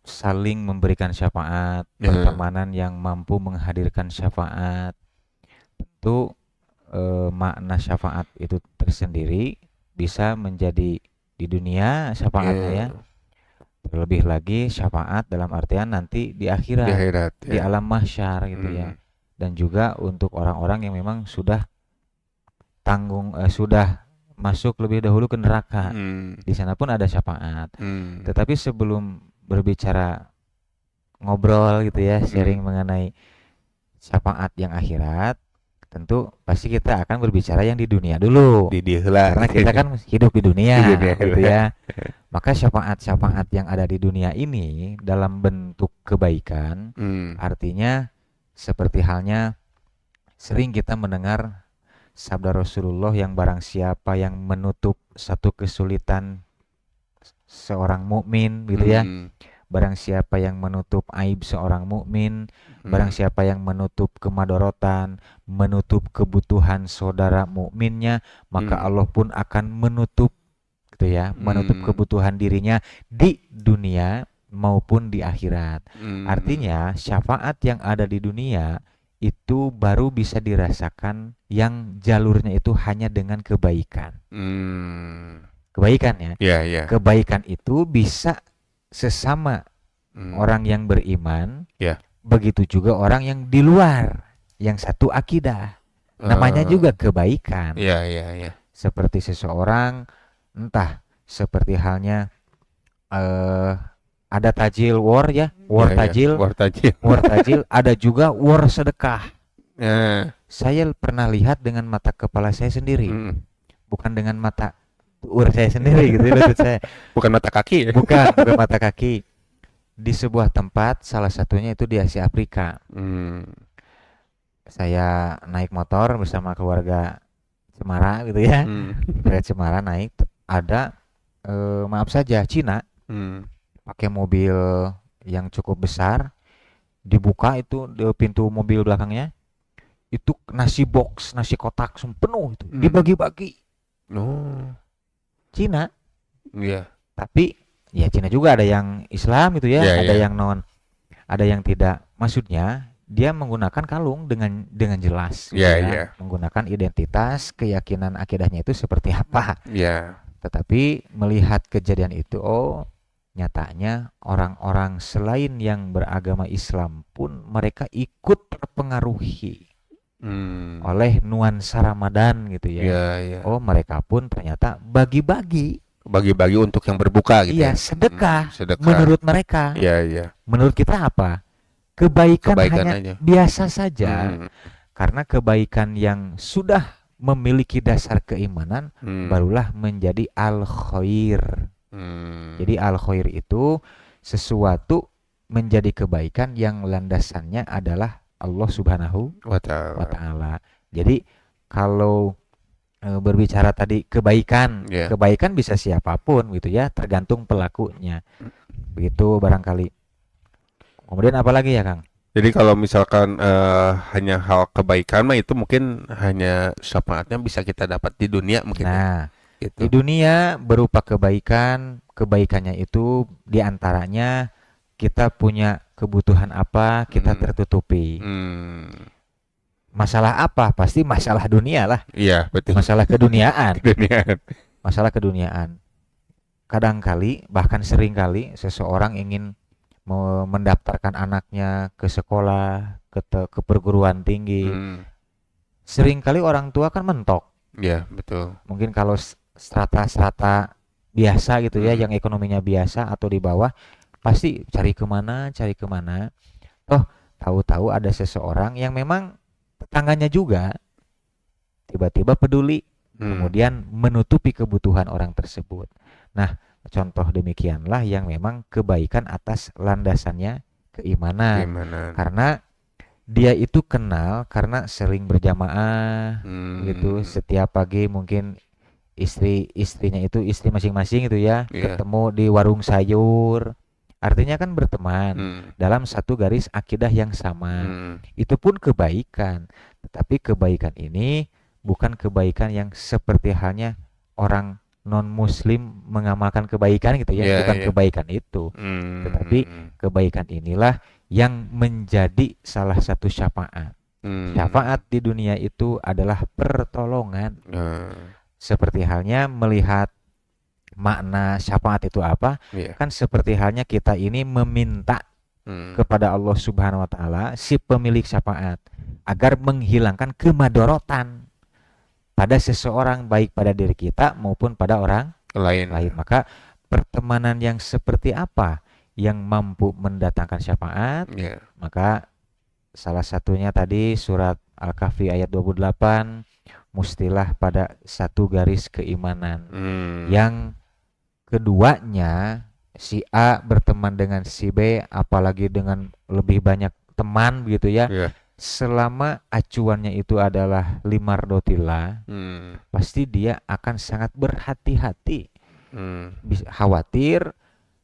saling memberikan syafaat, pertemanan yang mampu menghadirkan syafaat. Tentu makna syafaat itu tersendiri bisa menjadi di dunia syafaatnya ya. Terlebih lagi syafaat dalam artian nanti di akhirat, di alam mahsyar gitu ya. Dan juga untuk orang-orang yang memang sudah sudah masuk lebih dahulu ke neraka. Di sana pun ada syafaat. Tetapi sebelum berbicara ngobrol gitu ya, sharing mengenai syafaat yang akhirat, tentu pasti kita akan berbicara yang di dunia dulu. Karena kita kan hidup di dunia gitu ya. Maka syafaat-syafaat yang ada di dunia ini dalam bentuk kebaikan, artinya seperti halnya sering kita mendengar sabda Rasulullah yang barang siapa yang menutup satu kesulitan seorang mukmin gitu ya. Barang siapa yang menutup aib seorang mukmin, barang siapa yang menutup kemadorotan, menutup kebutuhan saudara mukminnya, maka Allah pun akan menutup gitu ya, menutup kebutuhan dirinya di dunia maupun di akhirat. Artinya syafaat yang ada di dunia itu baru bisa dirasakan yang jalurnya itu hanya dengan kebaikan. Kebaikan ya. Kebaikan itu bisa sesama orang yang beriman. Begitu juga orang yang di luar, yang satu akidah. Namanya juga kebaikan. Seperti seseorang, entah seperti halnya ada tajil war ya, war tajil, ada juga war sedekah. Saya pernah lihat dengan mata kepala saya sendiri, bukan dengan mata saya sendiri gitu saya.
Bukan mata kaki ya?
Bukan mata kaki. Di sebuah tempat, salah satunya itu di Asia Afrika. Saya naik motor bersama keluarga Cemara gitu ya. Keluarga Cemara naik, ada maaf saja Cina. Pakai mobil yang cukup besar, dibuka itu pintu mobil belakangnya, itu nasi box, nasi kotak penuh itu dibagi-bagi. Cina. Tapi ya Cina juga ada yang Islam itu ya, ada yang non, ada yang tidak. Maksudnya dia menggunakan kalung dengan jelas, menggunakan identitas, keyakinan akidahnya itu seperti apa. Tetapi melihat kejadian itu, nyatanya orang-orang selain yang beragama Islam pun mereka ikut terpengaruhi oleh nuansa Ramadan gitu ya. Mereka pun ternyata bagi-bagi
untuk yang berbuka gitu.
Sedekah. Menurut mereka. Menurut kita apa? Kebaikan hanya aja. Biasa saja. Karena kebaikan yang sudah memiliki dasar keimanan barulah menjadi al-khair. Jadi al-khair itu sesuatu menjadi kebaikan yang landasannya adalah Allah Subhanahu wa Ta'ala. Jadi kalau berbicara tadi kebaikan, kebaikan bisa siapapun gitu ya, tergantung pelakunya. Begitu barangkali. Kemudian apa lagi ya Kang?
Jadi kalau misalkan hanya hal kebaikan mah itu mungkin hanya syafaatnya bisa kita dapat di dunia mungkin.
Gitu. Di dunia berupa kebaikan, kebaikannya itu diantaranya kita punya kebutuhan apa, kita tertutupi. Masalah apa? Pasti masalah dunia lah.
Iya, betul.
Masalah keduniaan. Masalah keduniaan. Kadangkali, bahkan seringkali seseorang ingin mendaftarkan anaknya ke sekolah, ke perguruan tinggi. Seringkali orang tua kan mentok.
Iya, betul.
Mungkin kalau strata-strata biasa gitu ya, yang ekonominya biasa atau di bawah, pasti cari kemana. Tahu-tahu ada seseorang yang memang tetangganya juga tiba-tiba peduli, kemudian menutupi kebutuhan orang tersebut. Nah, contoh demikianlah yang memang kebaikan atas landasannya keimanan. Karena dia itu kenal karena sering berjamaah gitu, setiap pagi mungkin istrinya itu istri masing-masing gitu ya, ketemu di warung sayur. Artinya kan berteman dalam satu garis akidah yang sama. Itu pun kebaikan. Tetapi kebaikan ini bukan kebaikan yang seperti halnya orang non muslim mengamalkan kebaikan gitu ya, bukan kebaikan itu. Tetapi kebaikan inilah yang menjadi salah satu syafaat. Syafaat di dunia itu adalah pertolongan. Seperti halnya melihat makna syafaat itu apa? Kan seperti halnya kita ini meminta kepada Allah Subhanahu wa taala, si pemilik syafaat, agar menghilangkan kemadorotan pada seseorang, baik pada diri kita maupun pada orang lain. Maka pertemanan yang seperti apa yang mampu mendatangkan syafaat? Maka salah satunya tadi surat Al-Kahfi ayat 28, mustilah pada satu garis keimanan. Yang keduanya, si A berteman dengan si B, apalagi dengan lebih banyak teman begitu ya. Selama acuannya itu adalah limardotila, pasti dia akan sangat berhati-hati, khawatir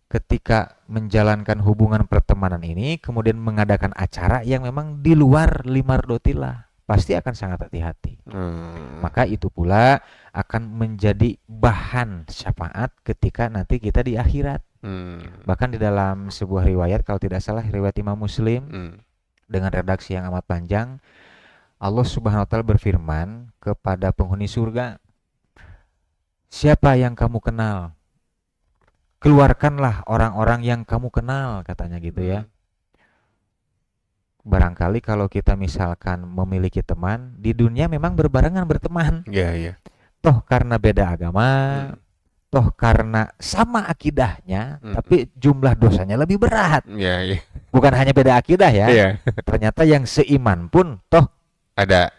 ketika menjalankan hubungan pertemanan ini kemudian mengadakan acara yang memang di luar limardotila, pasti akan sangat hati-hati. Maka itu pula akan menjadi bahan syafaat ketika nanti kita di akhirat. Bahkan di dalam sebuah riwayat, kalau tidak salah riwayat Imam Muslim, dengan redaksi yang amat panjang, Allah Subhanahu wa taala berfirman kepada penghuni surga, siapa yang kamu kenal, keluarkanlah orang-orang yang kamu kenal, katanya gitu ya. Barangkali kalau kita misalkan memiliki teman di dunia, memang berbarengan berteman, toh karena beda agama, toh karena sama akidahnya, tapi jumlah dosanya lebih berat. Bukan hanya beda akidah ya. Ternyata yang seiman pun toh
ada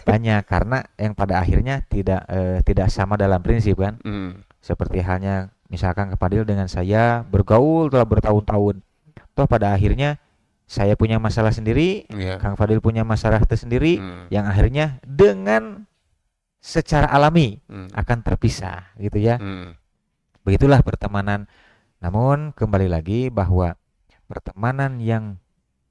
banyak karena yang pada akhirnya tidak sama dalam prinsip kan. Seperti halnya misalkan Kang Fadil dengan saya bergaul telah bertahun-tahun, toh pada akhirnya saya punya masalah sendiri, Kang Fadil punya masalah tersendiri, yang akhirnya dengan secara alami akan terpisah gitu ya. Begitulah pertemanan. Namun kembali lagi bahwa pertemanan yang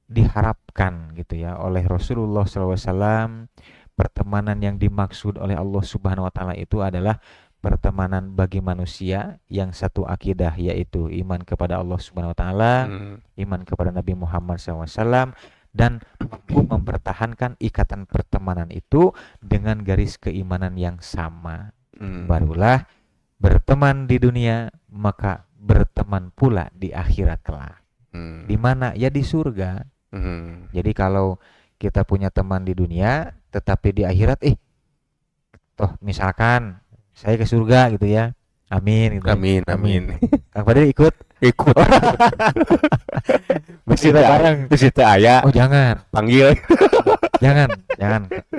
diharapkan gitu ya oleh Rasulullah SAW, pertemanan yang dimaksud oleh Allah Subhanahu wa taala itu adalah pertemanan bagi manusia yang satu akidah, yaitu iman kepada Allah Subhanahu wa taala, iman kepada Nabi Muhammad SAW, dan mampu mempertahankan ikatan pertemanan itu dengan garis keimanan yang sama. Barulah berteman di dunia, maka berteman pula di akhirat kelak. Di mana? Ya di surga. Jadi kalau kita punya teman di dunia tetapi di akhirat toh misalkan saya ke surga gitu ya, amin gitu.
Amin.
Kang Fadil ikut
Besita bareng, besita aya.
Oh jangan
panggil. jangan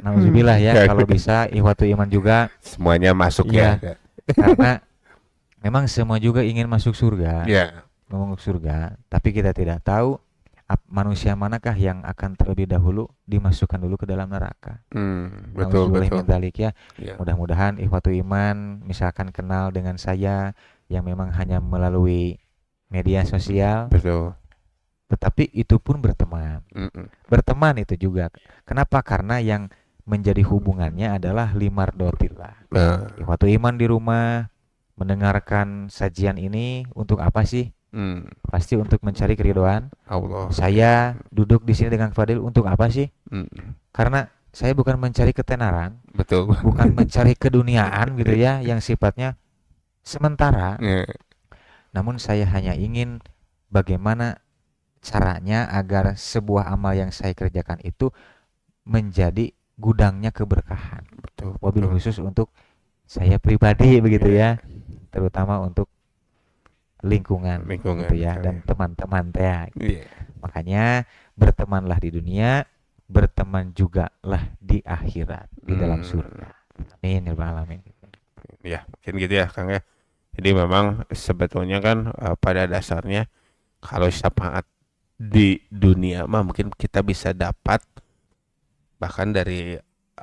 nauzubillah ya. Kalau bisa ikhwatu iman juga
semuanya masuk ya.
Karena memang semua juga ingin masuk surga. Ngomong surga, tapi kita tidak tahu manusia manakah yang akan terlebih dahulu dimasukkan dulu ke dalam neraka. Betul. Ya. Mudah-mudahan ikhwatu iman misalkan kenal dengan saya yang memang hanya melalui media sosial, tetapi itu pun berteman. Berteman itu juga. Kenapa? Karena yang menjadi hubungannya adalah limardotillah. Ikhwatu iman di rumah mendengarkan sajian ini untuk apa sih? Pasti untuk mencari keridhaan Allah. Saya duduk di sini dengan Fadil untuk apa sih? Karena saya bukan mencari ketenaran, bukan mencari keduniaan gitu ya, yang sifatnya sementara. Namun saya hanya ingin bagaimana caranya agar sebuah amal yang saya kerjakan itu menjadi gudangnya keberkahan. Wabil khusus untuk saya pribadi begitu ya, terutama untuk lingkungan gitu ya, dan teman-teman teh. Makanya bertemanlah di dunia, berteman juga lah di akhirat, di dalam surga. Amin ya rabbal alamin.
Ya, mungkin gitu ya Kang ya. Jadi memang sebetulnya kan pada dasarnya kalau syafaat di dunia mah mungkin kita bisa dapat bahkan dari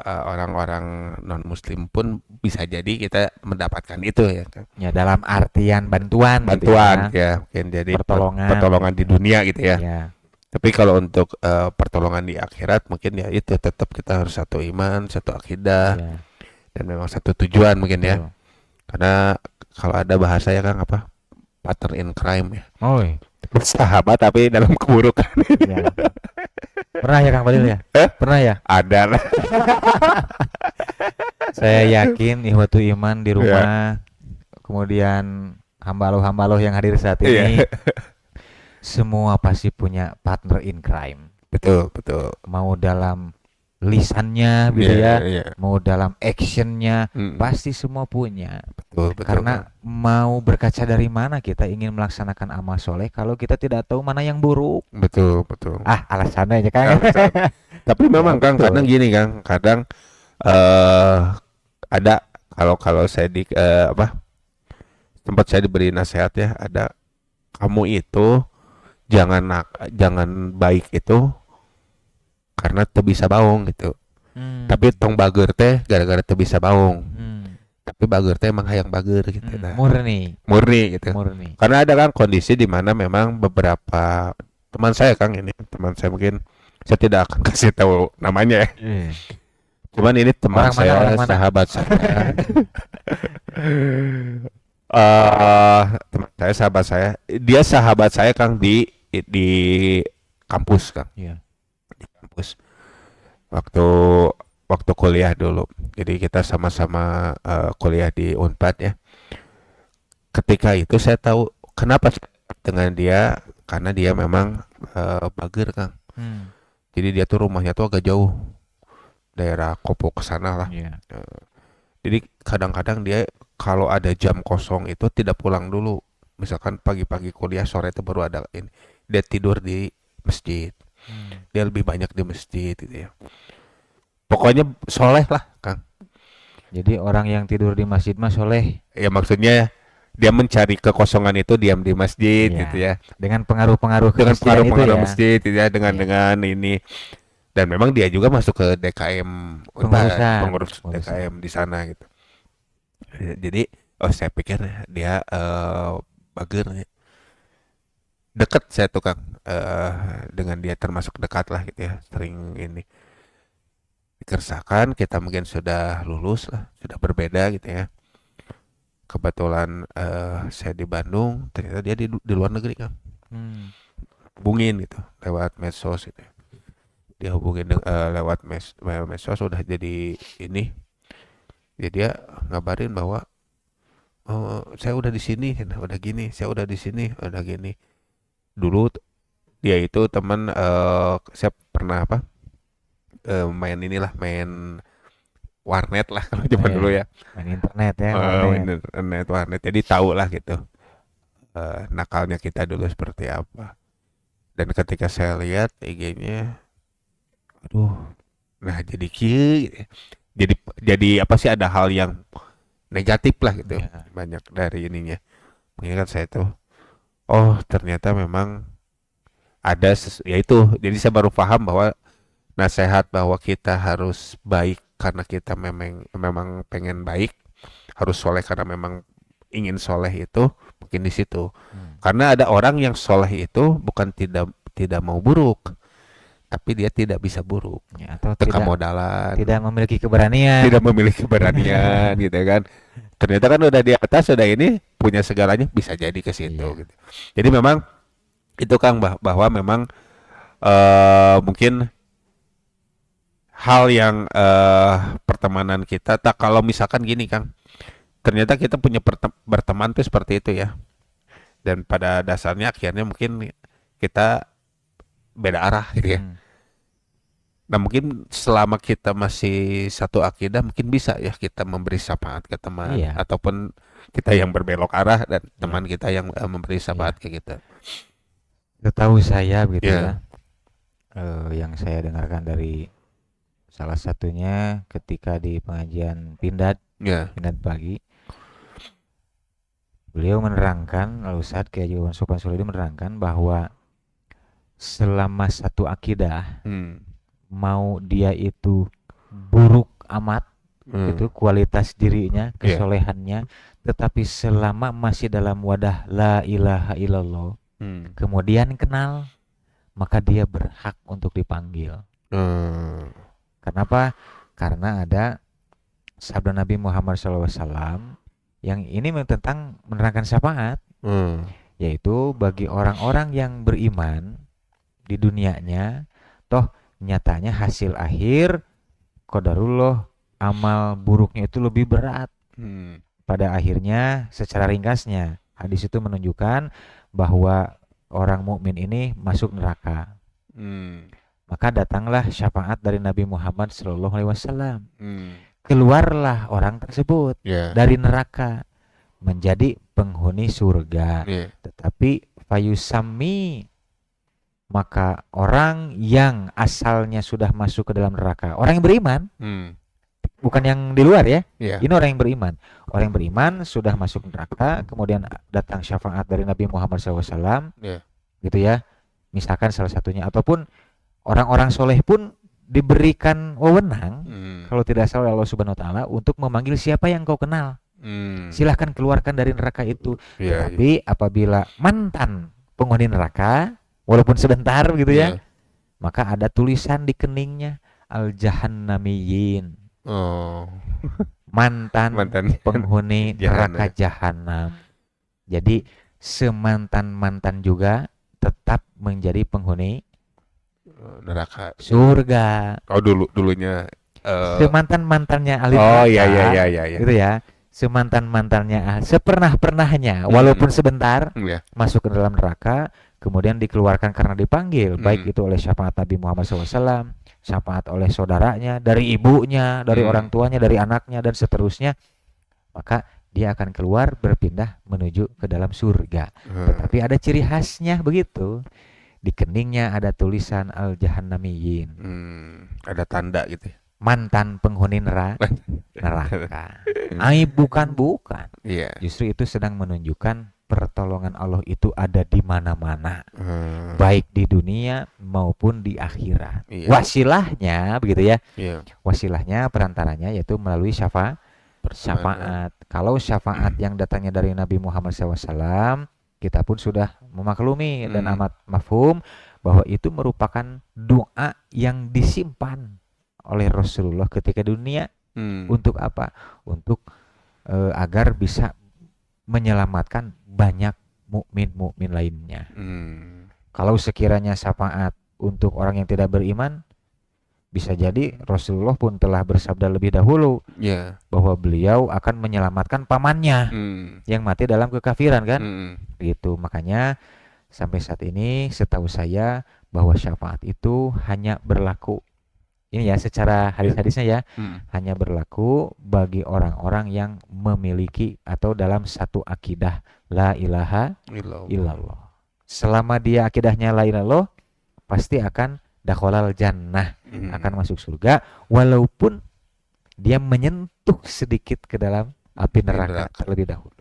orang-orang non muslim pun bisa jadi kita mendapatkan itu ya.
Ya dalam artian bantuan
gitu ya. Mungkin jadi pertolongan di dunia gitu ya. Tapi kalau untuk pertolongan di akhirat mungkin ya itu tetap kita harus satu iman, satu akidah. dan memang satu tujuan mungkin ya. Karena kalau ada bahasa ya Kang apa? Partner in crime ya.
Oh, iya.
Sahabat tapi dalam keburukan.
Ya. Pernah ya Kang Fadil ya? Pernah ya?
Ada lah.
Saya yakin ihwatu iman di rumah, kemudian hamba Allah yang hadir saat ini, semua pasti punya partner in crime.
Betul, betul.
Mau dalam lisannya gitu ya, mau dalam actionnya, pasti semua punya.
Betul, betul.
Karena mau berkaca dari mana kita ingin melaksanakan amal soleh kalau kita tidak tahu mana yang buruk.
Betul, betul.
Alasannya aja Kang.
Tapi memang Kang kadang gini Kang, kadang ada kalau saya di tempat saya diberi nasihat ya, ada kamu itu jangan baik itu karena teu bisa baung gitu. Tapi tong bager teh gara-gara teu bisa baung. Tapi bager teh emang hayang bager gitu. Murni gitu. Karena ada kan kondisi di mana memang beberapa teman saya Kang, ini teman saya, mungkin saya tidak akan kasih tahu namanya ya. Cuman ini teman saya, sahabat saya. Teman saya, sahabat saya. Dia sahabat saya Kang di kampus Kang. Di kampus. Waktu kuliah dulu. Jadi kita sama-sama kuliah di Unpad ya. Ketika itu saya tahu kenapa dengan dia, karena dia memang bager Kang. Jadi dia tuh rumahnya tuh agak jauh, daerah Kopo ke sana lah. Jadi kadang-kadang dia kalau ada jam kosong itu tidak pulang dulu. Misalkan pagi-pagi kuliah, sore itu baru ada ini. Dia tidur di masjid. Dia lebih banyak di masjid gitu ya. Pokoknya soleh lah Kang.
Jadi orang yang tidur di masjid mah soleh.
Ya maksudnya dia mencari kekosongan itu diam di masjid gitu ya.
Dengan pengaruh-pengaruh
masjid gitu ya, dengan ini. Dan memang dia juga masuk ke DKM, pengurus DKM di sana gitu. Jadi saya pikir dia bager dekat saya tuh Kang, dengan dia termasuk dekat lah gitu ya, sering ini dikersakan. Kita mungkin sudah lulus lah, sudah berbeda gitu ya. Kebetulan saya di Bandung, ternyata dia di luar negeri Kang. Hubungin gitu lewat medsos gitu. Dia hubungin lewat medsos, sudah jadi ini. Ya dia ngabarin bahwa saya udah di sini, udah gini, saya udah di sini, udah gini. Dulu dia itu teman, saya pernah main warnet lah kalau zaman dulu ya.
Main internet ya.
Main warnet. Jadi tahu lah gitu nakalnya kita dulu seperti apa. Dan ketika saya lihat IG-nya, aduh, nah jadi kieu gitu. Jadi apa sih, ada hal yang negatif lah gitu. Banyak dari ininya. Mengingat saya tuh, oh ternyata memang ada ya itu. Jadi saya baru paham bahwa nasihat bahwa kita harus baik karena kita memang pengen baik, harus soleh karena memang ingin soleh, itu mungkin di situ. Karena ada orang yang soleh itu bukan tidak mau buruk, tapi dia tidak bisa buruk,
atau
modalan,
tidak memiliki keberanian
gitu kan. Ternyata kan udah di atas, udah ini punya segalanya, bisa jadi ke situ gitu. Jadi memang itu Kang, bahwa memang mungkin hal yang pertemanan kita, kalau misalkan gini Kang, ternyata kita punya berteman tuh seperti itu ya, dan pada dasarnya akhirnya mungkin kita beda arah gitu ya. Nah mungkin selama kita masih satu akidah, mungkin bisa ya kita memberi syafaat ke teman, ataupun kita yang berbelok arah dan teman kita yang memberi syafaat ke kita.
Tahu saya gitu ya, yang saya dengarkan dari salah satunya ketika di pengajian Pindad pagi, beliau menerangkan, Al-Ustadz Kiai Haji Sofwan Solidi menerangkan bahwa selama satu akidah, mau dia itu buruk amat itu kualitas dirinya, kesolehannya, tetapi selama masih dalam wadah la ilaha illallah, kemudian kenal, maka dia berhak untuk dipanggil. Kenapa? Karena ada sabda Nabi Muhammad SAW yang ini tentang menerangkan syafaat, yaitu bagi orang-orang yang beriman di dunianya, toh nyatanya hasil akhir qadarullah amal buruknya itu lebih berat. Pada akhirnya secara ringkasnya hadis itu menunjukkan bahwa orang mukmin ini masuk neraka. Maka datanglah syafaat dari Nabi Muhammad SAW. Keluarlah orang tersebut dari neraka menjadi penghuni surga. Tetapi fayusami, maka orang yang asalnya sudah masuk ke dalam neraka, orang yang beriman, bukan yang di luar ya. Ini orang yang beriman. Orang yang beriman sudah masuk neraka, kemudian datang syafaat dari Nabi Muhammad SAW, gitu ya. Misalkan salah satunya, ataupun orang-orang soleh pun diberikan wewenang, kalau tidak salah Allah Subhanahu Wa Taala, untuk memanggil siapa yang kau kenal. Silahkan keluarkan dari neraka itu. Tapi apabila mantan penghuni neraka, walaupun sebentar gitu ya, maka ada tulisan di keningnya al-jahannamiyin. Mantan penghuni neraka jahanam. Jadi semantan-mantan juga tetap menjadi penghuni
neraka
surga.
Dulunya
semantan-mantannya ahli neraka. Iya. Gitu ya. Semantan-mantannya sepernah-pernahnya walaupun sebentar masuk ke dalam neraka, kemudian dikeluarkan karena dipanggil, baik itu oleh syafaat Nabi Muhammad SAW, syafaat oleh saudaranya, dari ibunya, dari orang tuanya, dari anaknya, dan seterusnya, maka dia akan keluar berpindah menuju ke dalam surga. Tetapi ada ciri khasnya begitu. Di keningnya ada tulisan al-jahannamiyin.
Ada tanda gitu.
Mantan penghuni neraka. Bukan. Justru itu sedang menunjukkan pertolongan Allah itu ada di mana-mana. Baik di dunia maupun di akhirat. Wasilahnya begitu ya. Wasilahnya perantaranya yaitu melalui syafaat. Kalau syafaat yang datangnya dari Nabi Muhammad SAW, kita pun sudah memaklumi dan amat mafhum bahwa itu merupakan doa yang disimpan oleh Rasulullah ketika dunia. Untuk apa? Untuk agar bisa menyelamatkan banyak mukmin lainnya. Kalau sekiranya syafaat untuk orang yang tidak beriman, bisa jadi Rasulullah pun telah bersabda lebih dahulu bahwa beliau akan menyelamatkan pamannya yang mati dalam kekafiran kan. Gitu. Makanya sampai saat ini setahu saya bahwa syafaat itu hanya berlaku, ini ya secara hadis-hadisnya ya, hanya berlaku bagi orang-orang yang memiliki atau dalam satu akidah la ilaha illallah. Selama dia akidahnya la ilaha illallah, pasti akan dakhalal jannah, akan masuk surga, walaupun dia menyentuh sedikit ke dalam api neraka terlebih dahulu.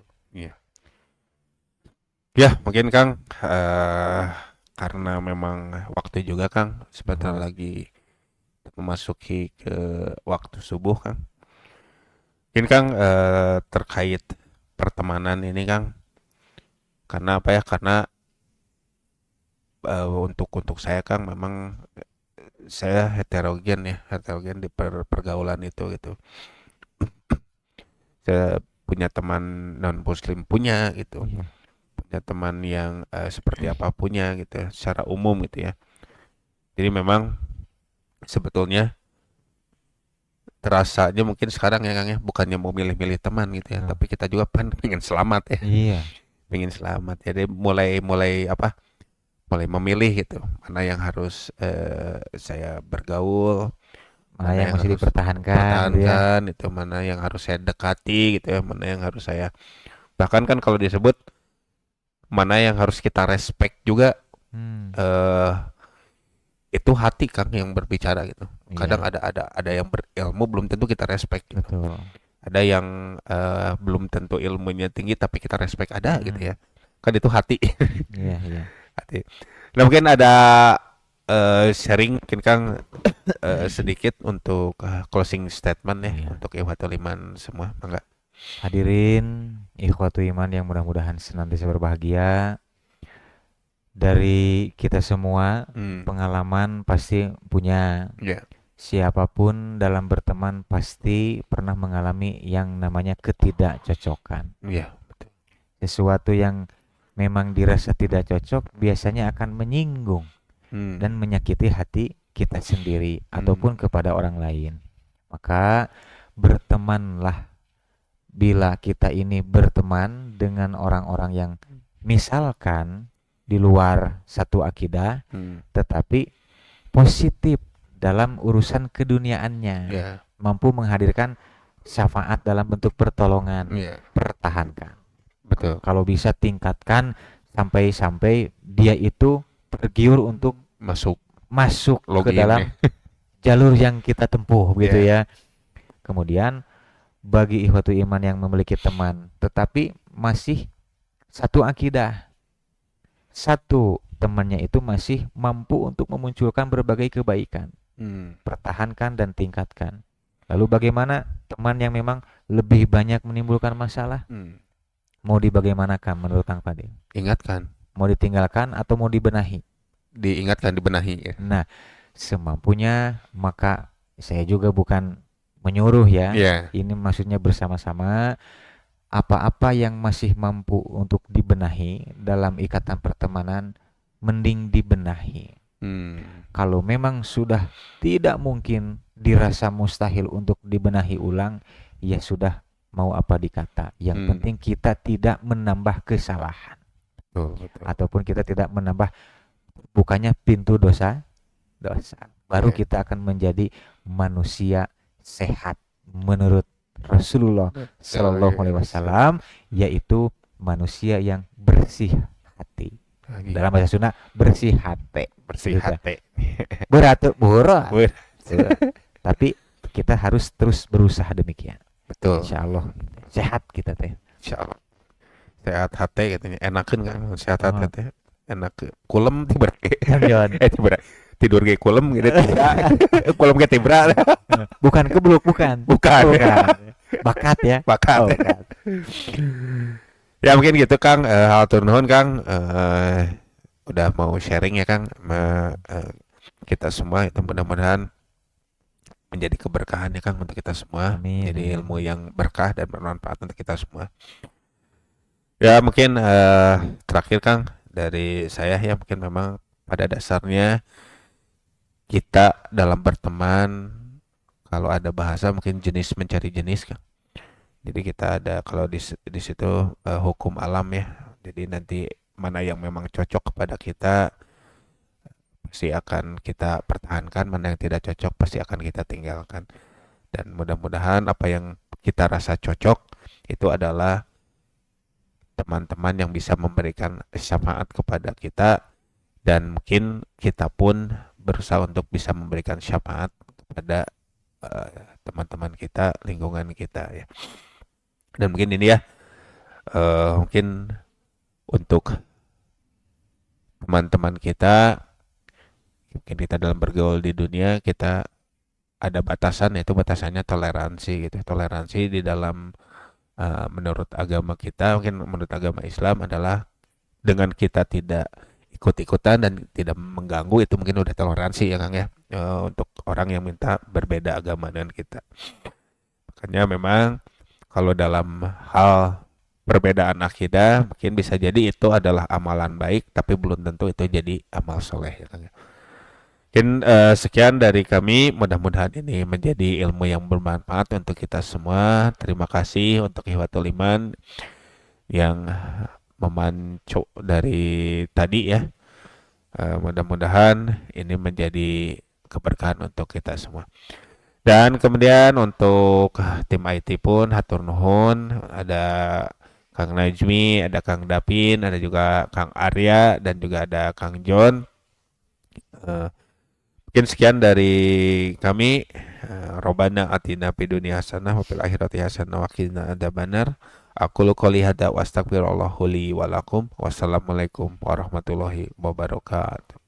Ya mungkin Kang, karena memang waktu juga Kang, sebentar lagi memasuki ke waktu subuh Kang. Mungkin Kang, terkait pertemanan ini Kang, karena apa ya, karena untuk saya Kang, memang saya heterogen di pergaulan itu gitu. Saya punya teman non muslim punya gitu, punya teman yang seperti apa punya gitu, secara umum gitu ya. Jadi memang sebetulnya terasanya mungkin sekarang ya Kang ya, bukannya mau milih-milih teman gitu ya, tapi kita juga pengen selamat ya. Pengen selamat. Jadi mulai memilih gitu, mana yang harus saya bergaul,
mana yang mesti dipertahankan
gitu, itu mana yang harus saya dekati gitu ya, mana yang harus saya, bahkan kan kalau disebut mana yang harus kita respect juga, itu hati Kang yang berbicara gitu. Kadang ada yang berilmu belum tentu kita respect gitu.
Betul.
Ada yang belum tentu ilmunya tinggi tapi kita respect, ada gitu ya. Kan itu hati. Hati. Nah mungkin ada sharing mungkin Kang sedikit untuk closing statement ya untuk Ikhwatul Iman semua, enggak?
Hadirin Ikhwatul Iman yang mudah-mudahan senantiasa berbahagia. Dari kita semua pengalaman pasti punya siapapun dalam berteman pasti pernah mengalami yang namanya ketidakcocokan.
Iya.
Sesuatu yang memang dirasa tidak cocok biasanya akan menyinggung dan menyakiti hati kita sendiri ataupun kepada orang lain. Maka bertemanlah, bila kita ini berteman dengan orang-orang yang misalkan di luar satu akidah, tetapi positif dalam urusan keduniaannya, mampu menghadirkan syafaat dalam bentuk pertolongan, pertahankan.
Betul.
Kalau bisa tingkatkan sampai dia itu tergiur untuk masuk ke dalam jalur yang kita tempuh gitu ya. Kemudian bagi ikhwatu iman yang memiliki teman tetapi masih satu akidah, satu temannya itu masih mampu untuk memunculkan berbagai kebaikan, pertahankan dan tingkatkan. Lalu bagaimana teman yang memang lebih banyak menimbulkan masalah? Mau dibagaimanakan menurut Kang Fadil?
Ingatkan.
Mau ditinggalkan atau mau dibenahi?
Diingatkan, dibenahi ya.
Nah, semampunya. Maka saya juga bukan menyuruh ya. Ini maksudnya bersama-sama. Apa-apa yang masih mampu untuk dibenahi dalam ikatan pertemanan, mending dibenahi. Kalau memang sudah tidak mungkin, dirasa mustahil untuk dibenahi ulang, ya sudah, mau apa dikata. Yang penting kita tidak menambah kesalahan.
Betul.
Ataupun kita tidak menambah, bukannya pintu dosa. Baru kita akan menjadi manusia sehat menurut Rasulullah Shallallahu Alaihi Wasallam, yaitu manusia yang bersih hati. Dalam bahasa Sunda, bersih hati.
Bersih hati.
Berat. Tapi kita harus terus berusaha demikian.
Betul.
Insya Allah sehat kita teh.
Insya Allah sehat hati katanya. Enakan kan sehat hati teh. Enak kulem tiba tidur kayak kulem gitu. Kulem kayak tibra.
Bukan kebluk, bukan. Bakat ya.
Bakat. Ya mungkin gitu Kang. Hatur nuhun Kang. Udah mau sharing ya Kang. Kita semua itu mudah-mudahan menjadi keberkahan ya Kang untuk kita semua.
Amin.
Jadi ilmu yang berkah dan bermanfaat untuk kita semua. Ya mungkin terakhir Kang dari saya ya, mungkin memang pada dasarnya kita dalam berteman, kalau ada bahasa mungkin jenis mencari jenis Kang. Jadi kita ada kalau di situ hukum alam ya. Jadi nanti mana yang memang cocok kepada kita pasti akan kita pertahankan, mana yang tidak cocok pasti akan kita tinggalkan. Dan mudah-mudahan apa yang kita rasa cocok itu adalah teman-teman yang bisa memberikan syafaat kepada kita, dan mungkin kita pun berusaha untuk bisa memberikan syafaat kepada teman-teman kita, lingkungan kita ya. Dan mungkin ini ya mungkin untuk teman-teman kita, mungkin kita dalam bergaul di dunia kita ada batasan, yaitu batasannya toleransi gitu. Toleransi di dalam menurut agama kita, mungkin menurut agama Islam adalah dengan kita tidak ikut-ikutan dan tidak mengganggu, itu mungkin udah toleransi ya Kang ya, untuk orang yang minta berbeda agama dengan kita. Makanya memang kalau dalam hal perbedaan akidah mungkin bisa jadi itu adalah amalan baik, tapi belum tentu itu jadi amal soleh ya Kang ya. Mungkin sekian dari kami, mudah-mudahan ini menjadi ilmu yang bermanfaat untuk kita semua. Terima kasih untuk Ikhwatul Iman yang memancu dari tadi ya. Mudah-mudahan ini menjadi keberkahan untuk kita semua. Dan kemudian untuk tim IT pun hatur nuhun, ada Kang Najmi, ada Kang Dapin, ada juga Kang Arya, dan juga ada Kang John. Mungkin sekian dari kami. Robbana atina fid dunya hasanah wa fil akhirati hasanah wa qina adzabannar. Aqulu qouli hadza wa astaghfirullah li wa lakum. Wassalamualaikum warahmatullahi wabarakatuh.